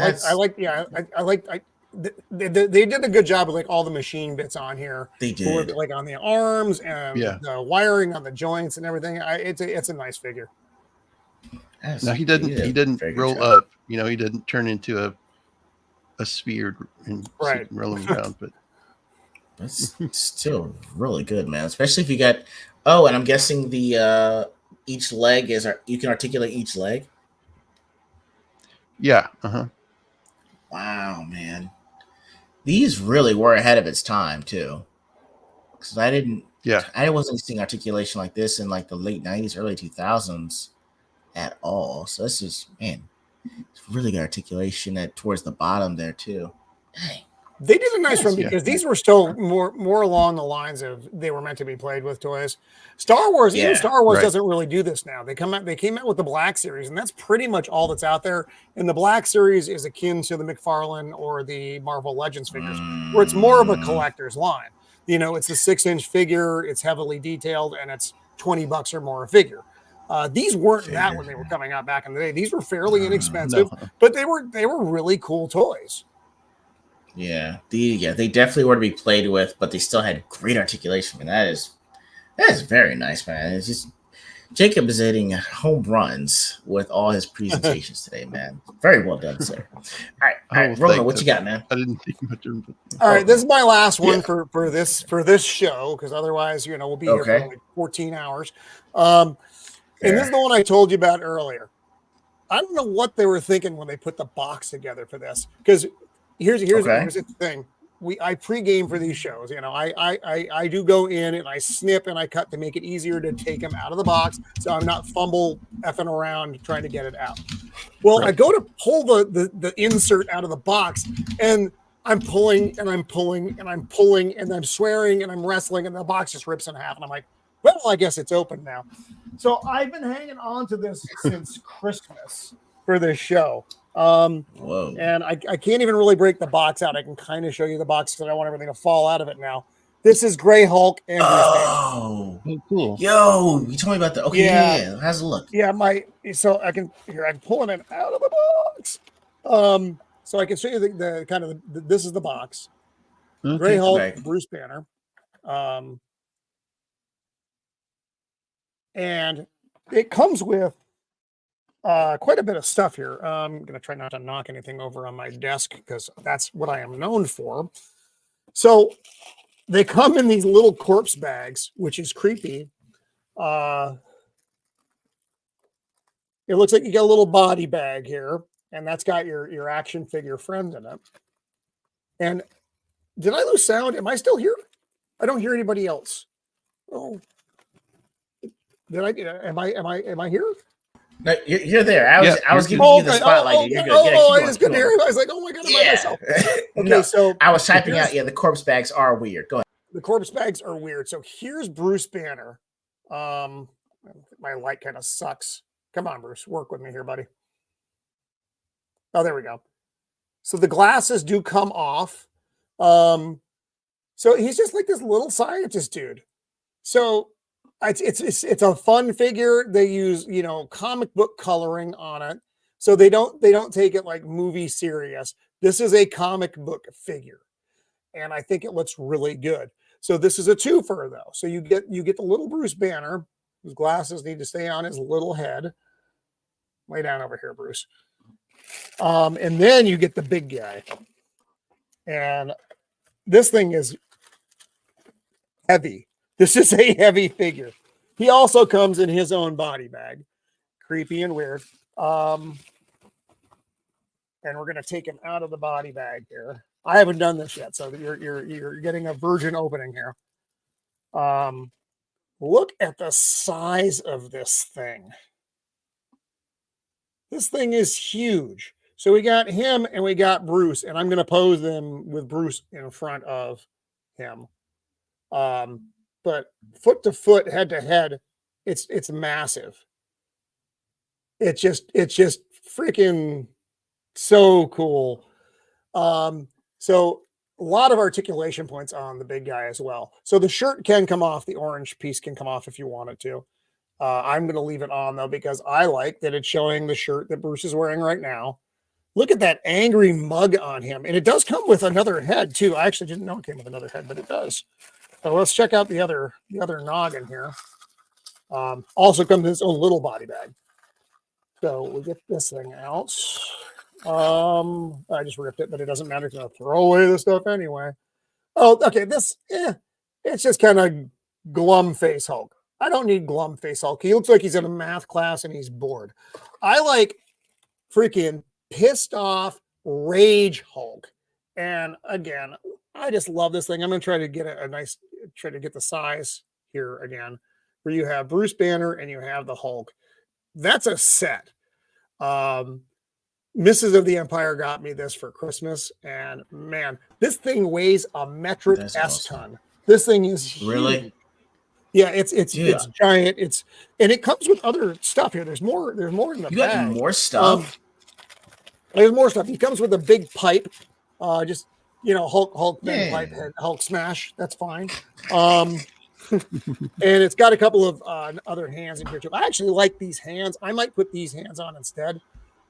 Speaker 2: they did a good job with like all the machine bits on here.
Speaker 1: They did,
Speaker 2: like on the arms and the wiring on the joints and everything. It's a nice figure.
Speaker 3: No, he didn't roll up. You know, he didn't turn into a sphere and roll him around, but.
Speaker 1: That's still really good, man. Especially if you got. Oh, and I'm guessing the each leg you can articulate each leg.
Speaker 3: Yeah.
Speaker 1: Wow, man. These really were ahead of its time too. Because I wasn't seeing articulation like this in like the late '90s, early 2000s at all. So this is, man, it's really good articulation towards the bottom there too. Dang.
Speaker 2: They did a nice one because these were still more along the lines of they were meant to be played with toys. Star Wars, even Star Wars doesn't really do this now. They came out with the Black Series, and that's pretty much all that's out there. And the Black Series is akin to the McFarlane or the Marvel Legends figures, where it's more of a collector's line. You know, it's a 6-inch figure, it's heavily detailed, and it's $20 or more a figure. These weren't that when they were coming out back in the day. These were fairly inexpensive, but they were really cool toys.
Speaker 1: Yeah, they definitely were to be played with, but they still had great articulation. And that is very nice, man. It's just Jacob is hitting home runs with all his presentations today, man. Very well done, sir. All right, Roman, what you got, man?
Speaker 3: I didn't think much of it.
Speaker 2: All right, this is my last one for this show because otherwise, we'll be here for like 14 hours. And this is the one I told you about earlier. I don't know what they were thinking when they put the box together for this because. Here's the thing. I pregame for these shows. I do go in and I snip and I cut to make it easier to take them out of the box, so I'm not effing around trying to get it out. Well, I go to pull the insert out of the box, and I'm pulling and I'm pulling and I'm pulling and I'm swearing and I'm wrestling, and the box just rips in half, and I'm like, well, I guess it's open now. So I've been hanging on to this since Christmas for this show. And I can't even really break the box out. I can kind of show you the box because I want everything to fall out of it now. This is Gray Hulk and
Speaker 3: cool.
Speaker 1: Yo, you told me about that. Okay, yeah. How's it look?
Speaker 2: Yeah, I'm pulling it out of the box. So I can show you the kind of this is the box. Okay. Gray Hulk, Bruce Banner. And it comes with quite a bit of stuff here. I'm going to try not to knock anything over on my desk because that's what I am known for. So they come in these little corpse bags, which is creepy. It looks like you got a little body bag here, and that's got your action figure friend in it. And did I lose sound? Am I still here? I don't hear anybody else. Oh, am I here?
Speaker 1: No, you're there. I was giving you the spotlight. You're good.
Speaker 2: I was good to hear. I was like, oh my god, am I myself? Okay,
Speaker 1: so I was typing out. Yeah, the corpse bags are weird. Go ahead.
Speaker 2: The corpse bags are weird. So here's Bruce Banner. My light kind of sucks. Come on, Bruce, work with me here, buddy. Oh, there we go. So the glasses do come off. So he's just like this little scientist dude. So it's a fun figure. They use, you know, comic book coloring on it. So they don't take it like movie serious. This is a comic book figure. And I think it looks really good. So this is a twofer though. So you get the little Bruce Banner, whose glasses need to stay on his little head. Lay down over here, Bruce. And then you get the big guy. And this thing is heavy. This is a heavy figure. He also comes in his own body bag. Creepy and weird. And we're going to take him out of the body bag here. I haven't done this yet, so you're getting a virgin opening here. Look at the size of this thing. This thing is huge. So we got him and we got Bruce, and I'm going to pose them with Bruce in front of him. But foot to foot, head to head, it's massive. It's just freaking so cool. So a lot of articulation points on the big guy as well. So the shirt can come off, the orange piece can come off if you want it to. I'm going to leave it on though, because I like that it's showing the shirt that Bruce is wearing right now. Look at that angry mug on him. And it does come with another head too. I actually didn't know it came with another head, but it does. So let's check out the other noggin here. Also comes in its own little body bag. So we'll get this thing out. I just ripped it, but it doesn't matter because I'll throw away the stuff anyway. Oh, okay. It's just kind of glum face Hulk. I don't need glum face Hulk. He looks like he's in a math class and he's bored. I like freaking pissed off rage Hulk. And again, I just love this thing. I'm going to try to get try to get the size here again, where you have Bruce Banner and you have the Hulk. That's a set. Mrs. of the Empire got me this for Christmas, and man, this thing weighs a metric ton. This thing is huge.
Speaker 1: Really?
Speaker 2: Yeah, it's giant. And it comes with other stuff here. There's more in the bag.
Speaker 1: You got more stuff?
Speaker 2: There's more stuff. He comes with a big pipe. Just, you know, Hulk big pipe head, Hulk smash. That's fine. And it's got a couple of other hands in here too. I actually like these hands. I might put these hands on instead.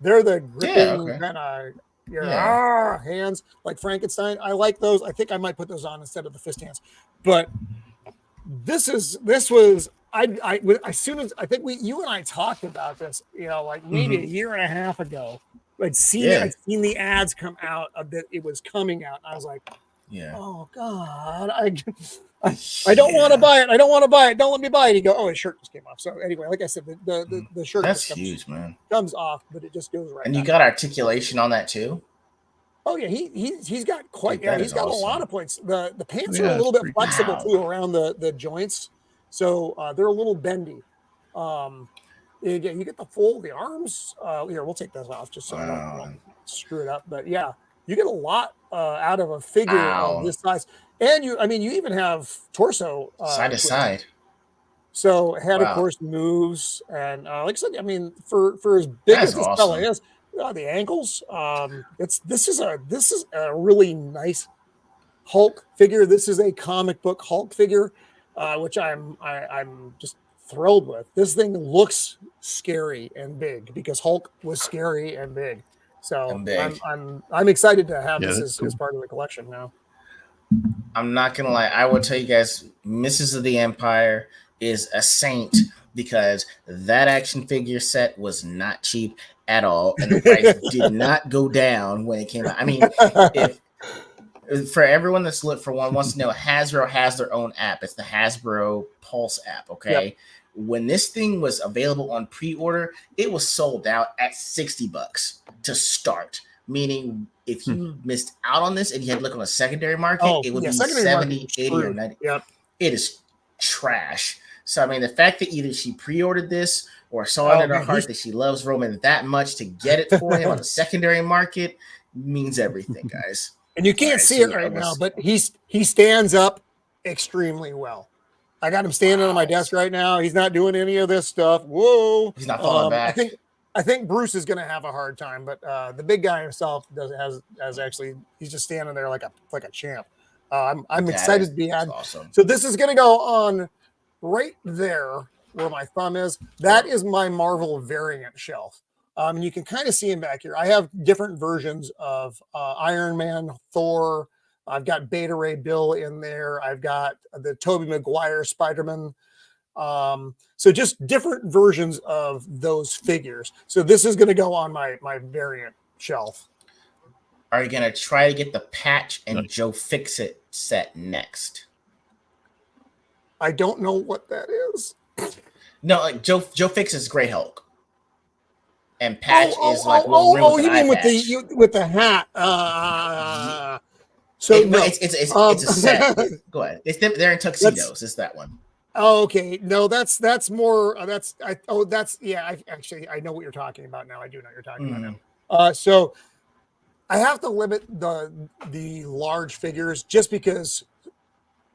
Speaker 2: They're the gripping kind of hands like Frankenstein. I like those. I think I might put those on instead of the fist hands. But this was as soon as I think you and I talked about this, you know, like maybe a year and a half ago. I'd seen the ads come out that it was coming out. And I was like, oh God, I don't want to buy it. I don't want to buy it. Don't let me buy it. You go, oh, his shirt just came off. So anyway, like I said, the shirt
Speaker 1: that's huge, man.
Speaker 2: Comes off, but it just goes right.
Speaker 1: And you got articulation on that too.
Speaker 2: Oh yeah, he's got quite. Yeah, he's got awesome. A lot of points. The pants are a little bit flexible too around the joints, so they're a little bendy. You get the arms. Here, we'll take those off just so I don't screw it up. But yeah, you get a lot out of a figure of this size. And you even have torso
Speaker 1: side to side.
Speaker 2: So head, of course, moves, and like I said, I mean, for as big as this fella is, the ankles. This is a really nice Hulk figure. This is a comic book Hulk figure, which I'm just thrilled with. This thing looks scary and big because Hulk was scary and big. So I'm excited to have this as part of the collection now.
Speaker 1: I'm not gonna lie. I will tell you guys, Mrs. of the Empire is a saint because that action figure set was not cheap at all, and the price did not go down when it came out. I mean, for everyone that's wants to know, Hasbro has their own app. It's the Hasbro Pulse app. Okay, yep. When this thing was available on pre-order, it was sold out at $60 to start. Meaning, if you missed out on this and you had to look on the secondary market, it would be 70, 80, or 90.
Speaker 2: Yep.
Speaker 1: It is trash. So, I mean, the fact that either she pre-ordered this or saw it in her heart that she loves Roman that much to get it for him on the secondary market means everything, guys.
Speaker 2: And you can't see it right now, but he stands up extremely well. I got him standing on my desk right now. He's not doing any of this stuff. Whoa.
Speaker 1: He's not falling back.
Speaker 2: I think Bruce is going to have a hard time, but the big guy himself has actually, he's just standing there like a champ. I'm excited to be on.
Speaker 1: Awesome.
Speaker 2: So this is going to go on right there where my thumb is. That is my Marvel variant shelf. You can kind of see him back here. I have different versions of Iron Man, Thor. I've got Beta Ray Bill in there. I've got the Tobey Maguire Spider-Man. So just different versions of those figures. So this is going to go on my variant shelf.
Speaker 1: Are you going to try to get the Patch and Joe Fix-It set next?
Speaker 2: I don't know what that is.
Speaker 1: No, like Joe Fix-It's Gray Hulk. And Patch is like
Speaker 2: you mean with the hat? So no,
Speaker 1: it's a set. Go ahead. It's them. They're in tuxedos. It's that one.
Speaker 2: Oh, okay. No, that's more. I know what you're talking about now. I do know what you're talking about now. So I have to limit the large figures just because,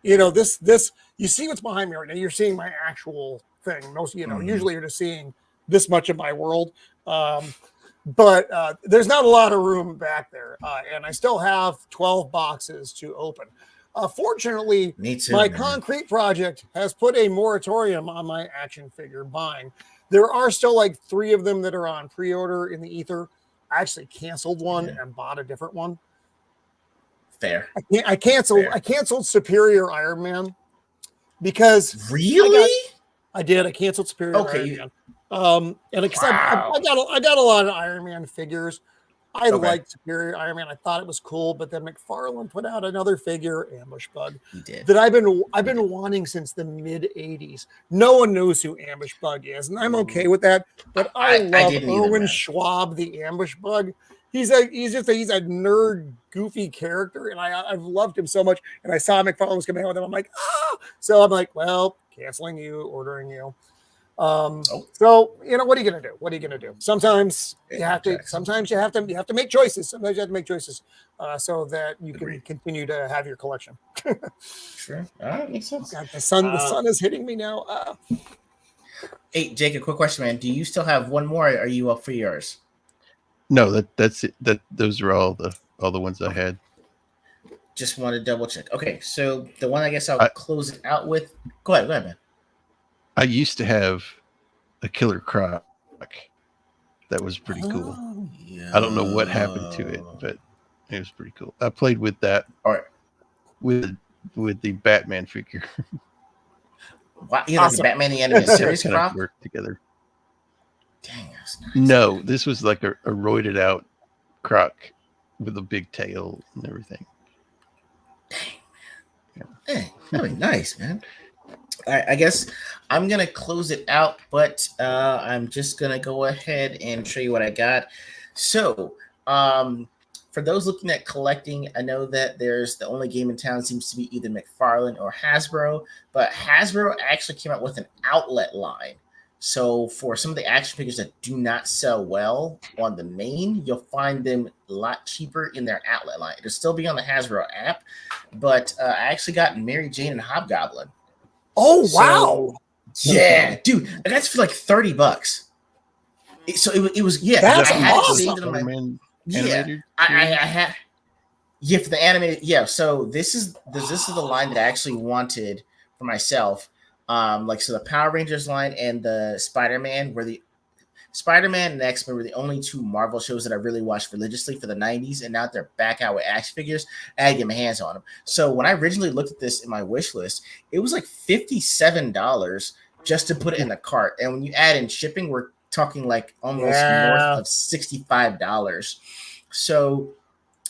Speaker 2: this you see what's behind me right now. You're seeing my actual thing. Most, usually you're just seeing this much of my world. But there's not a lot of room back there. And I still have 12 boxes to open. Fortunately, my concrete project has put a moratorium on my action figure buying. There are still like 3 of them that are on pre-order in the ether. I actually canceled one and bought a different one.
Speaker 1: Fair.
Speaker 2: I canceled Superior Iron Man because
Speaker 1: really
Speaker 2: I did. I canceled Superior Iron Man. And because I got a lot of Iron Man figures. I liked Superior Iron Man. I thought it was cool, but then McFarlane put out another figure, Ambush Bug, that I've been wanting since the mid '80s. No one knows who Ambush Bug is, and I'm okay with that. But I love Erwin Schwab, the Ambush Bug. He's a nerd, goofy character, and I've loved him so much. And I saw McFarlane was coming out with him. I'm like, so I'm like, well, canceling you, ordering you. So what are you gonna do? What are you gonna do? Sometimes you have to make choices. Sometimes you have to make choices so that you can continue to have your collection.
Speaker 1: Sure. All right, makes sense.
Speaker 2: God, the sun is hitting me now.
Speaker 1: Hey, Jake, a quick question, man. Do you still have one more? Or are you up for yours?
Speaker 3: No, that's it. Those are all the ones I had.
Speaker 1: Just want to double check. Okay, so the one I guess I'll close it out with. Go ahead, man.
Speaker 3: I used to have a Killer Croc that was pretty cool. Yeah. I don't know what happened to it, but it was pretty cool. I played with that.
Speaker 1: All right.
Speaker 3: With the Batman figure.
Speaker 1: Wow, you like the Batman the Animated Series Croc?
Speaker 3: Work together.
Speaker 1: Dang, that's nice.
Speaker 3: No, this was like a roided out Croc with a big tail and everything.
Speaker 1: Dang, man. Yeah. Dang, that'd be nice, man. I guess I'm going to close it out, but I'm just going to go ahead and show you what I got. So for those looking at collecting, I know that there's the only game in town seems to be either McFarlane or Hasbro, but Hasbro actually came out with an outlet line. So for some of the action figures that do not sell well on the main, you'll find them a lot cheaper in their outlet line. It'll still be on the Hasbro app, but I actually got Mary Jane and Hobgoblin.
Speaker 2: Oh, wow.
Speaker 1: Yeah, dude. I got it for like $30. So it was
Speaker 2: That's
Speaker 1: I had
Speaker 2: awesome.
Speaker 1: I had for the animated. Yeah, so this is the line that I actually wanted for myself. So the Power Rangers line and the Spider-Man were the Spider-Man and X-Men were the only 2 Marvel shows that I really watched religiously for the 90s, and now they're back out with action figures. I had to get my hands on them. So when I originally looked at this in my wish list, it was like $57 just to put it in the cart. And when you add in shipping, we're talking like almost north of $65. So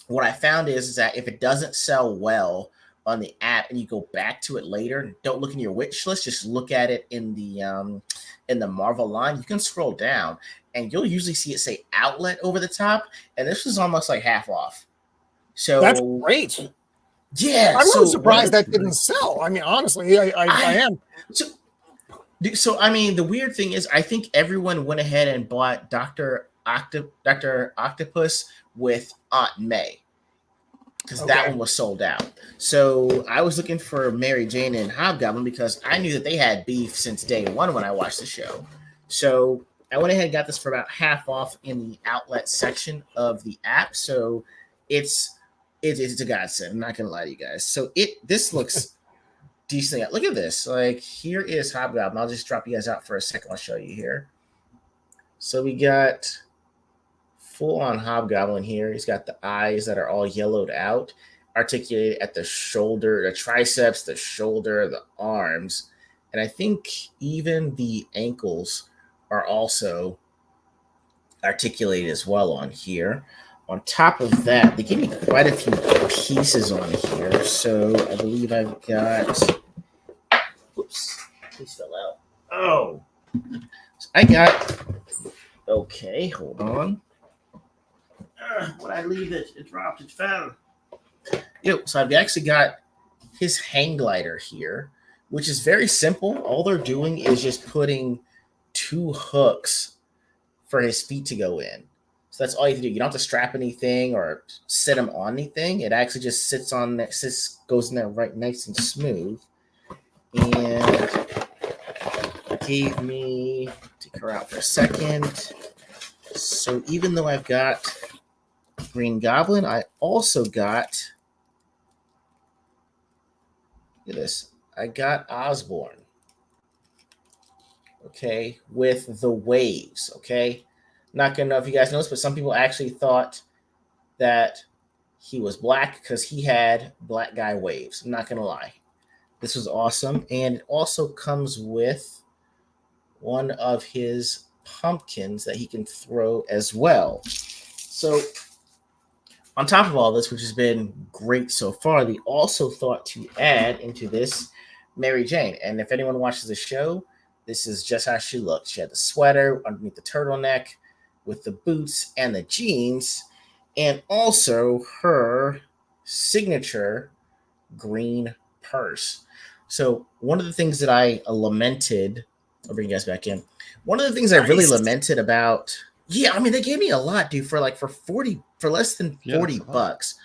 Speaker 1: what I found is that if it doesn't sell well on the app and you go back to it later, don't look in your wish list, just look at it in the Marvel line. You can scroll down and you'll usually see it say outlet over the top, and this was almost like half off. So
Speaker 2: that's great.
Speaker 1: Yeah,
Speaker 2: I'm really surprised that didn't sell. I mean, honestly, I am.
Speaker 1: So I mean, the weird thing is, I think everyone went ahead and bought Dr. Octopus with Aunt May, because that one was sold out. So I was looking for Mary Jane and Hobgoblin because I knew that they had beef since day one when I watched the show. So I went ahead and got this for about half off in the outlet section of the app. So it's a godsend. I'm not gonna lie to you guys. So this looks decent. Look at this. Like, here is Hobgoblin. I'll just drop you guys out for a second. I'll show you here. So we got full on Hobgoblin here. He's got the eyes that are all yellowed out, articulated at the shoulder, the triceps, the shoulder, the arms, and I think even the ankles are also articulated as well on here. On top of that, they give me quite a few pieces on here. So I believe I've got, whoops, these fell out. Oh, so I got, okay, hold on. When I leave it, it dropped, it fell. So I've actually got his hang glider here, which is very simple. All they're doing is just putting 2 hooks for his feet to go in. So that's all you have to do. You don't have to strap anything or sit him on anything. It actually just sits on there, goes in there right nice and smooth. And gave me, take her out for a second. So even though I've got Green Goblin, I also got, look at this, I got Osborne. Okay, with the waves. Okay, not gonna know if you guys noticed, but some people actually thought that he was black because he had black guy waves. I'm not gonna lie, this was awesome, and it also comes with one of his pumpkins that he can throw as well. So on top of all this, which has been great so far, they also thought to add into this Mary Jane. And if anyone watches the show, this is just how she looked. She had the sweater underneath the turtleneck with the boots and the jeans, and also her signature green purse. So one of the things that I lamented, I'll bring you guys back in. One of the things I really lamented about, yeah, I mean, they gave me a lot, dude, for less than 40 bucks.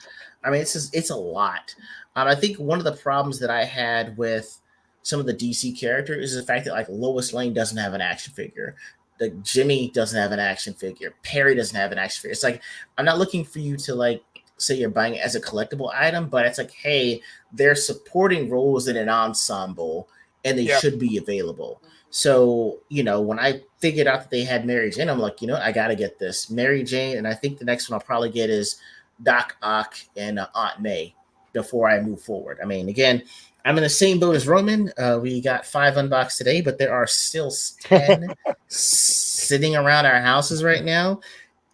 Speaker 1: I mean, it's a lot. I think one of the problems that I had with some of the DC characters is the fact that like Lois Lane doesn't have an action figure. The Jimmy doesn't have an action figure. Perry doesn't have an action figure. It's like, I'm not looking for you to like say you're buying it as a collectible item, but it's like, hey, they're supporting roles in an ensemble and they should be available. So, when I figured out that they had Mary Jane, I'm like, I got to get this Mary Jane. And I think the next one I'll probably get is Doc Ock and Aunt May before I move forward. I mean, again, I'm in the same boat as Roman. We got 5 unboxed today, but there are still 10 sitting around our houses right now.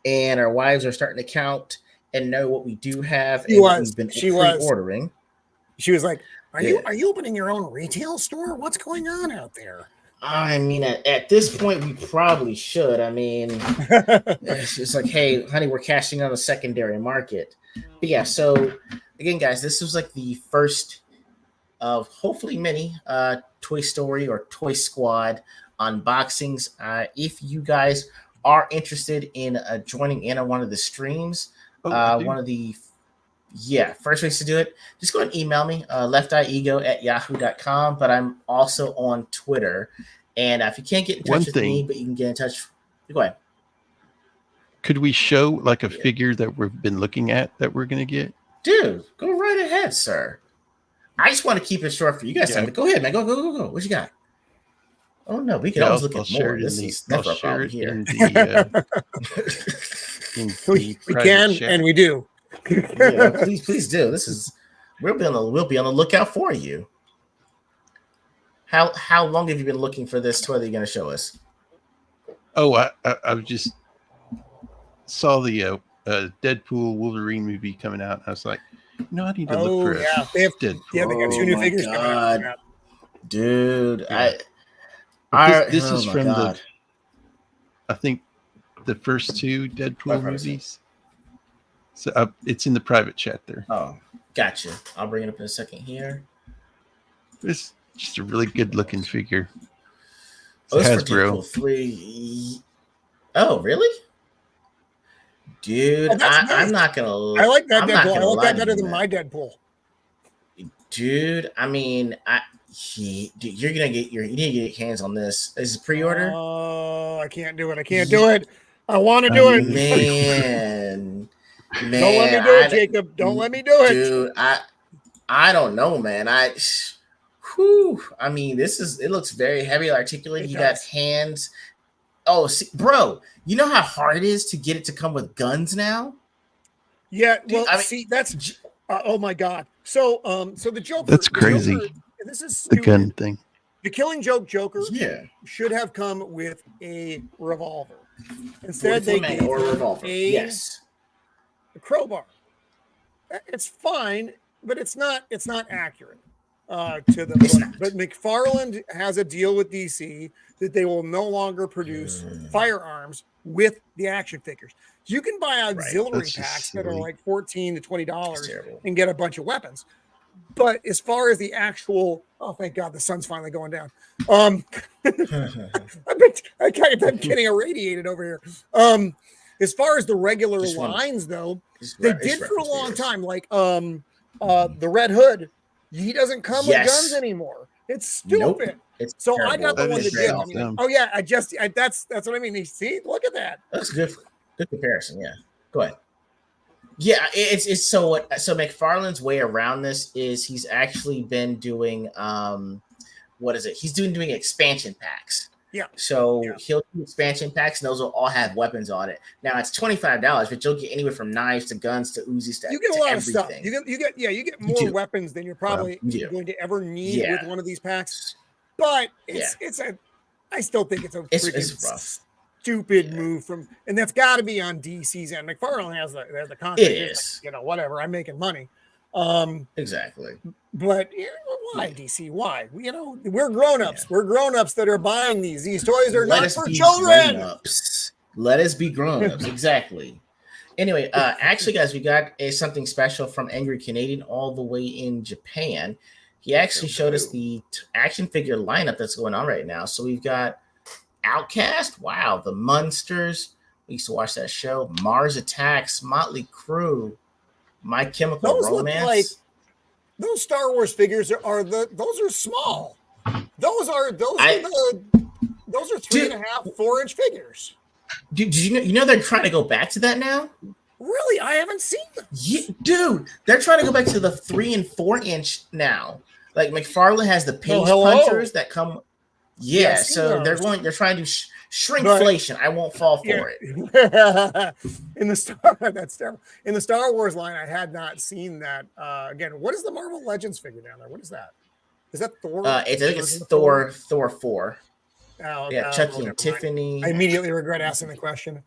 Speaker 1: And our wives are starting to count and know what we do have. We've been pre-ordering.
Speaker 2: She was like, are you opening your own retail store? What's going on out there?
Speaker 1: I mean, at this point, we probably should. I mean, it's like, hey, honey, we're cashing on the secondary market. But yeah, so again, guys, this was like the first of hopefully many Toy Story or Toy Squad unboxings. If you guys are interested in joining in on one of the streams, one of the first ways to do it, just go ahead and email me, leftiego@yahoo.com. But I'm also on Twitter. And if you can't get in touch with me, but you can get in touch, go ahead.
Speaker 3: Could we show like a figure that we've been looking at that we're going to get?
Speaker 1: Dude, go right ahead, sir. I just want to keep it short for you guys. Yeah. Go ahead, man. Go. What you got? Oh, no. We can always look at more. This is never a problem here.
Speaker 2: We can, chat. And we do.
Speaker 1: Please do. We'll be on the lookout for you. How long have you been looking for this toy that you're going to show us?
Speaker 3: Oh, I just saw the Deadpool Wolverine movie coming out. I was like, I need to look for Deadpool.
Speaker 2: Yeah, they got 2 new figures coming out.
Speaker 1: Dude,
Speaker 3: this is from I think the first 2 Deadpool movies. So it's in the private chat there.
Speaker 1: Oh, gotcha. I'll bring it up in a second here.
Speaker 3: It's just a really good looking figure.
Speaker 1: Oh, it's for Deadpool 3. Oh, really? Dude, I'm not gonna.
Speaker 2: I like that Deadpool. I like that better than my Deadpool.
Speaker 1: Dude, I mean, Dude, you need to get your hands on this. This is pre-order.
Speaker 2: Oh, I can't do it. I can't do it. I want to do it.
Speaker 1: Man,
Speaker 2: Don't let me do it, Jacob. Don't let me do it.
Speaker 1: Dude, I don't know, man. I mean, it looks very heavy, articulated. You got hands. Oh, see, bro, you know how hard it is to get it to come with guns now?
Speaker 2: Yeah, well, see, that's oh my god. So the Joker.
Speaker 3: That's crazy.
Speaker 2: Joker, this is
Speaker 3: the
Speaker 2: stupid.
Speaker 3: gun thing.
Speaker 2: The Killing Joke Joker
Speaker 1: should
Speaker 2: have come with a revolver. Instead, they gave
Speaker 1: or revolver.
Speaker 2: a crowbar. It's fine, but it's not accurate to the book. But McFarlane has a deal with DC that they will no longer produce firearms with the action figures. You can buy auxiliary packs that are like $14 to $20 and get a bunch of weapons. But as far as the actual, oh, thank God, the sun's finally going down. I'm getting irradiated over here. As far as the regular lines, though, they did for a long time. Like the Red Hood, he doesn't come with guns anymore. It's stupid.
Speaker 1: Nope. It's
Speaker 2: so
Speaker 1: terrible.
Speaker 2: I got the one that did. I mean, oh yeah, that's what I mean. You see, look at that.
Speaker 1: That's good. Good comparison. Yeah. Go ahead. Yeah, it's so what so McFarlane's way around this is he's actually been doing what is it? He's doing expansion packs.
Speaker 2: Yeah.
Speaker 1: So he'll do expansion packs, and those will all have weapons on it. Now it's $25, but you'll get anywhere from knives to guns to Uzis to
Speaker 2: you get a lot
Speaker 1: everything.
Speaker 2: of stuff. You get more weapons than you're probably going to ever need with one of these packs. But I still think it's a freaking
Speaker 1: rough.
Speaker 2: Stupid move and that's got to be on DC's end. McFarlane has the contract.
Speaker 1: It is,
Speaker 2: like, whatever. I'm making money.
Speaker 1: Exactly.
Speaker 2: But why DC? Why? We're grown-ups. We're grown-ups that are buying these. These toys are not for children.
Speaker 1: Let us be grown-ups. Exactly. Anyway, actually, guys, we got something special from Angry Canadian all the way in Japan. He actually showed us the action figure lineup that's going on right now. So we've got Outcast, wow, the Munsters. We used to watch that show. Mars Attacks, Motley Crue, My Chemical Romance.
Speaker 2: Those Star Wars figures those are small. Those are 3.5, 4-inch figures.
Speaker 1: Did you know they're trying to go back to that now?
Speaker 2: Really? I haven't seen them.
Speaker 1: Yeah, dude, they're trying to go back to the 3 and 4-inch now. Like McFarlane has the page punchers that come. Yeah, so they're trying to shrinkflation. I won't fall for it.
Speaker 2: In the Star Wars line, I had not seen that. Again, what is the Marvel Legends figure down there? What is that? Is that Thor?
Speaker 1: I think it's Thor 4.
Speaker 2: Oh,
Speaker 1: yeah, Chucky and Tiffany.
Speaker 2: I immediately regret asking the question.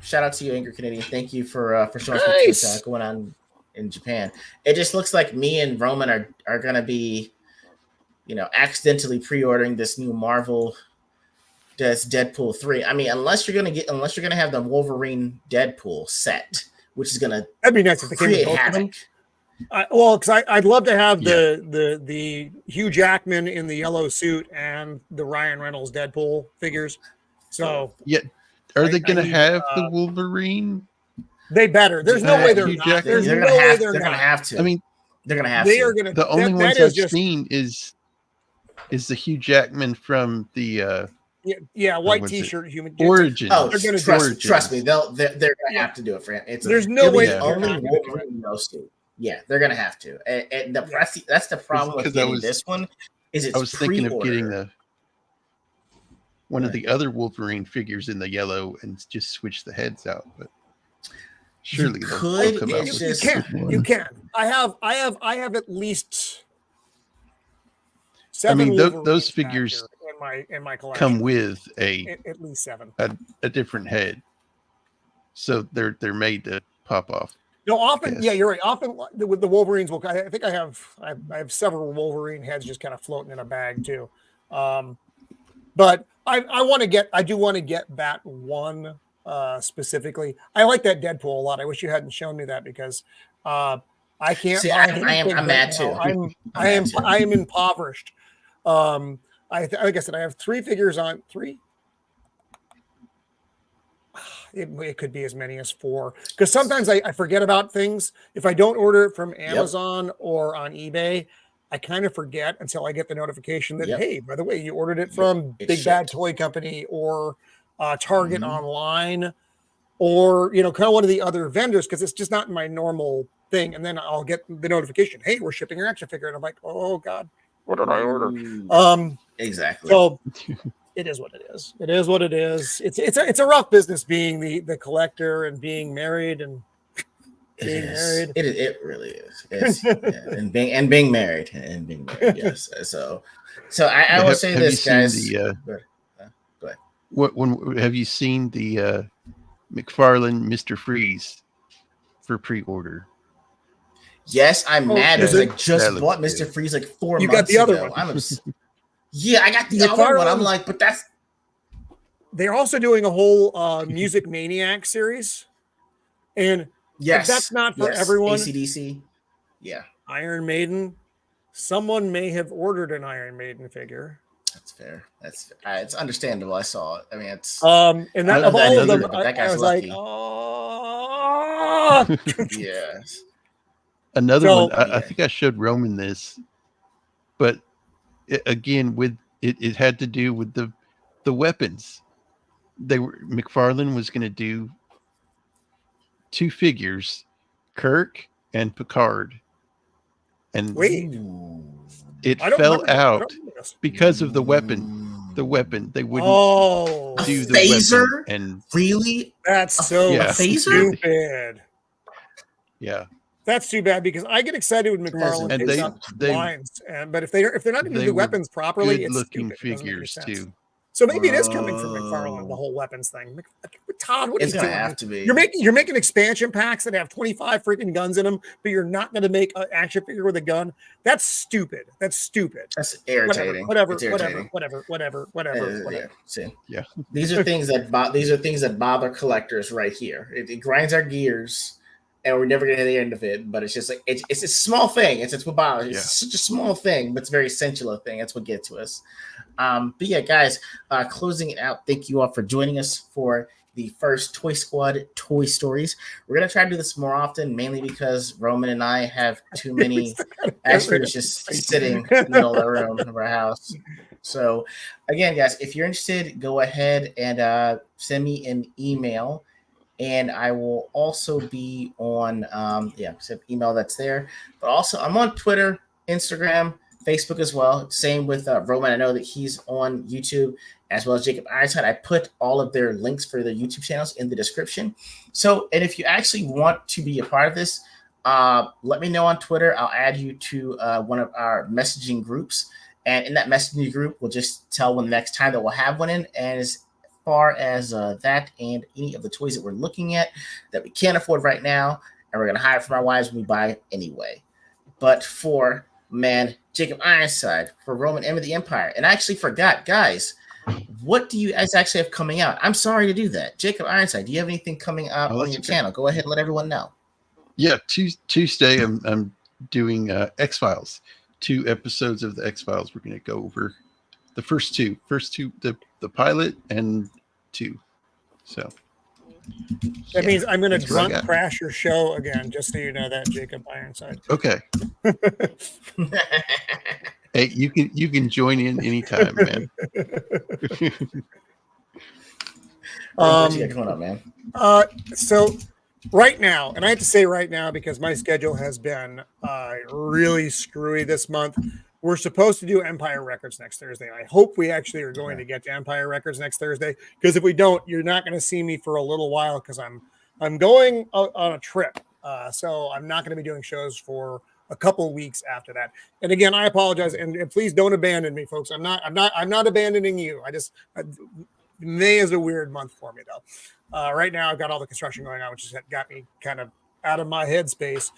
Speaker 1: Shout out to you, Angry Canadian. Thank you for showing us what's going on in Japan. It just looks like me and Roman are gonna be, accidentally pre-ordering this new Marvel Deadpool 3. I mean, unless you're gonna have the Wolverine Deadpool set, which is gonna
Speaker 2: that'd be nice if they
Speaker 1: create havoc.
Speaker 2: Because I'd love to have the Hugh Jackman in the yellow suit and the Ryan Reynolds Deadpool figures. So
Speaker 3: are they going to have the Wolverine?
Speaker 2: They better. There's no way they're not. There's no way they're
Speaker 1: going to have to.
Speaker 3: I mean,
Speaker 1: they're going to have
Speaker 2: they
Speaker 1: to.
Speaker 2: Are gonna,
Speaker 3: the only ones I've seen is the Hugh Jackman from the
Speaker 2: white T-shirt human
Speaker 3: Origins.
Speaker 1: Oh, trust me, they're going to have to do it for him.
Speaker 2: There's no way
Speaker 1: the only Wolverine in those two. Yeah, they're going to have to. And that's the problem with getting this one. I was
Speaker 3: thinking of getting one of the other Wolverine figures in the yellow and just switch the heads out, but surely
Speaker 2: you can. I have at least 7.
Speaker 3: Those figures
Speaker 2: in my collection
Speaker 3: come with
Speaker 2: at least 7
Speaker 3: a different head, so they're made to pop off.
Speaker 2: No, often, you're right. Often with the Wolverines, I think I have several Wolverine heads just kind of floating in a bag too. But I do want to get that one specifically. I like that Deadpool a lot. I wish you hadn't shown me that because I can't.
Speaker 1: See, I'm mad too.
Speaker 2: I am impoverished. Like I said, I have 3 figures on 3. it could be as many as 4. Because sometimes I forget about things. If I don't order it from Amazon or on eBay, I kind of forget until I get the notification that, hey, by the way, you ordered it from Big Bad Toy Company or Target online, or, you know, kind of one of the other vendors, because it's just not my normal thing. And then I'll get the notification, hey, we're shipping your action figure. And I'm like, oh God, what did I order?
Speaker 1: Exactly.
Speaker 2: So it is what it is. It is what it is. It's a rough business being the collector and being married and being married.
Speaker 1: It really is. And being married. Yes. So I will say this, guys. Go ahead.
Speaker 3: When have you seen the McFarlane Mr. Freeze for pre-order?
Speaker 1: Yes, I'm mad because I just bought Mr. Freeze like 4 months ago.
Speaker 2: You got the other one.
Speaker 1: I got the other one. I'm like, but that's.
Speaker 2: They're also doing a whole Music Maniac series, and that's not for everyone.
Speaker 1: AC/DC. Yeah.
Speaker 2: Iron Maiden. Someone may have ordered an Iron Maiden figure.
Speaker 1: That's fair. It's understandable. I saw it. I mean, it's
Speaker 2: and that of all of them,
Speaker 1: that guy's
Speaker 2: I was
Speaker 1: lucky.
Speaker 2: like, oh,
Speaker 1: yes.
Speaker 3: Another one. I think I showed Roman this, but it had to do with the weapons. McFarlane was going to do 2 figures, Kirk and Picard, and it fell out because of the weapon. The weapon, they wouldn't do the
Speaker 1: phaser?
Speaker 3: Weapon. And
Speaker 1: really,
Speaker 2: that's so stupid.
Speaker 3: Yeah,
Speaker 2: that's too bad, because I get excited with McFarlane
Speaker 3: and they
Speaker 2: lines, but if they're not going to do the weapons properly, it's
Speaker 3: looking
Speaker 2: stupid.
Speaker 3: figures too.
Speaker 2: So maybe it is coming from McFarlane, the whole weapons thing. Todd, what are you doing?
Speaker 1: Have to be.
Speaker 2: You're making expansion packs that have 25 freaking guns in them, but you're not going to make an action figure with a gun. That's stupid. That's
Speaker 1: irritating.
Speaker 2: Whatever.
Speaker 1: Yeah. These are things that bother collectors right here. It grinds our gears, and we're never going to get the end of it. But it's just like it's a small thing. It's what bothers. It's such a small thing, but it's a very essential thing. That's what gets to us. But yeah, guys, closing it out. Thank you all for joining us for the first Toy Squad Toy Stories. We're going to try to do this more often, mainly because Roman and I have too many action figures just sitting in the middle of the room of our house. So again, guys, if you're interested, go ahead and send me an email. And I will also be on, email that's there. But also, I'm on Twitter, Instagram, Facebook as well. Same with Roman. I know that he's on YouTube, as well as Jacob Ironside. I put all of their links for their YouTube channels in the description. So, and if you actually want to be a part of this, let me know on Twitter. I'll add you to one of our messaging groups. And in that messaging group, we'll just tell when the next time that we'll have one in. And as far as that and any of the toys that we're looking at that we can't afford right now, and we're going to hide from our wives when we buy anyway. But for Jacob Ironside, for Roman M of the Empire. And I actually forgot, guys, what do you guys actually have coming out? I'm sorry to do that. Jacob Ironside, do you have anything coming out on your channel? Go ahead and let everyone know. Yeah,
Speaker 3: Tuesday I'm doing X-Files. 2 episodes of the X-Files. We're going to go over the first two, the pilot and 2. So
Speaker 2: that means I'm going to drunk crash your show again, just so you know that, Jacob Ironside.
Speaker 3: Okay. Hey, you can join in anytime, man.
Speaker 1: What you got coming up, man?
Speaker 2: So right now, and I have to say right now because my schedule has been really screwy this month. We're supposed to do Empire Records next Thursday. I hope we actually are going to get to Empire Records next Thursday, because if we don't, you're not going to see me for a little while, because I'm going on a trip. So I'm not going to be doing shows for a couple weeks after that. And again, I apologize, and please don't abandon me, folks. I'm not abandoning you. May is a weird month for me though. Right now I've got all the construction going on, which has got me kind of out of my headspace.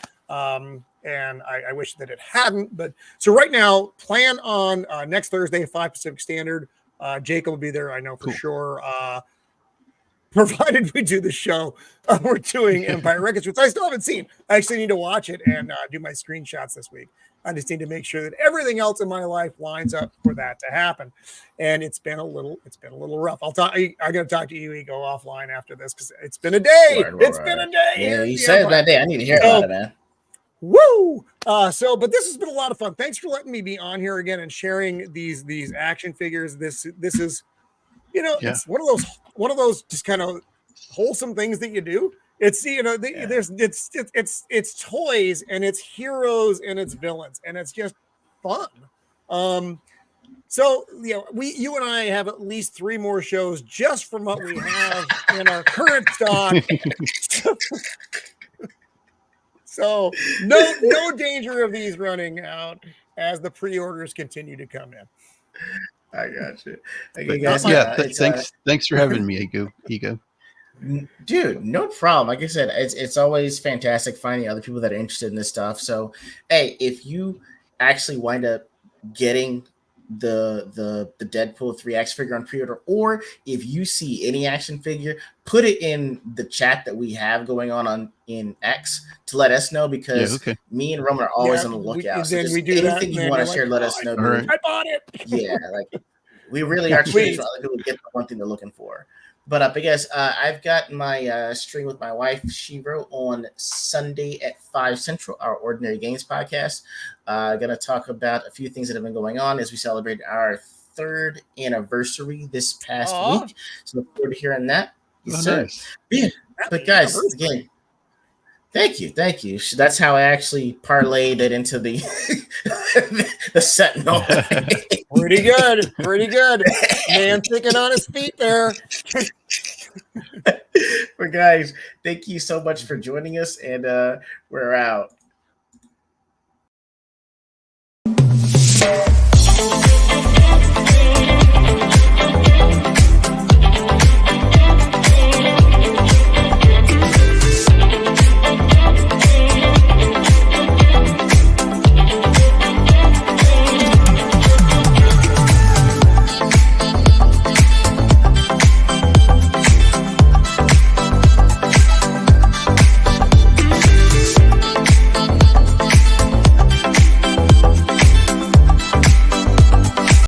Speaker 2: And I wish that it hadn't, but so right now, plan on next Thursday, 5 Pacific Standard. Jacob will be there, I know for sure. Provided we do the show, we're doing Empire Records, which I still haven't seen. I actually need to watch it and do my screenshots this week. I just need to make sure that everything else in my life lines up for that to happen. And it's been a little rough. I got to talk to you, E.G.O, offline after this because it's been a day. It's been a day.
Speaker 1: Yeah, you said that day. I need to hear about it, man.
Speaker 2: Woo! But this has been a lot of fun. Thanks for letting me be on here again and sharing these action figures. This is, it's one of those just kind of wholesome things that you do. It's it's toys and it's heroes and it's villains and it's just fun. So you and I have at least 3 more shows just from what we have in our current stock. So no danger of these running out as the pre-orders continue to come in.
Speaker 1: I got you.
Speaker 3: Okay, guys, thanks for having me, E.G.O.
Speaker 1: Dude, no problem. Like I said, it's always fantastic finding other people that are interested in this stuff. So, hey, if you actually wind up getting the Deadpool 3 action figure on pre-order, or if you see any action figure, put it in the chat that we have going on in X to let us know, because me and Roman are always on the lookout. So
Speaker 2: we do
Speaker 1: anything you want to share, let us know.
Speaker 2: Right. I bought it.
Speaker 1: Yeah, like we really are trying for other people to get the one thing they're looking for. But guys, I've got my stream with my wife, Shiro, on Sunday at 5 Central, our Ordinary Games podcast. Going to talk about a few things that have been going on as we celebrate our 3rd anniversary this past week. So look forward to hearing that. Yes, sir. Nice. Yeah. But guys, again, thank you. That's how I actually parlayed it into the the Sentinel.
Speaker 2: Pretty good. Man thinking on his feet there.
Speaker 1: But guys, thank you so much for joining us, and we're out.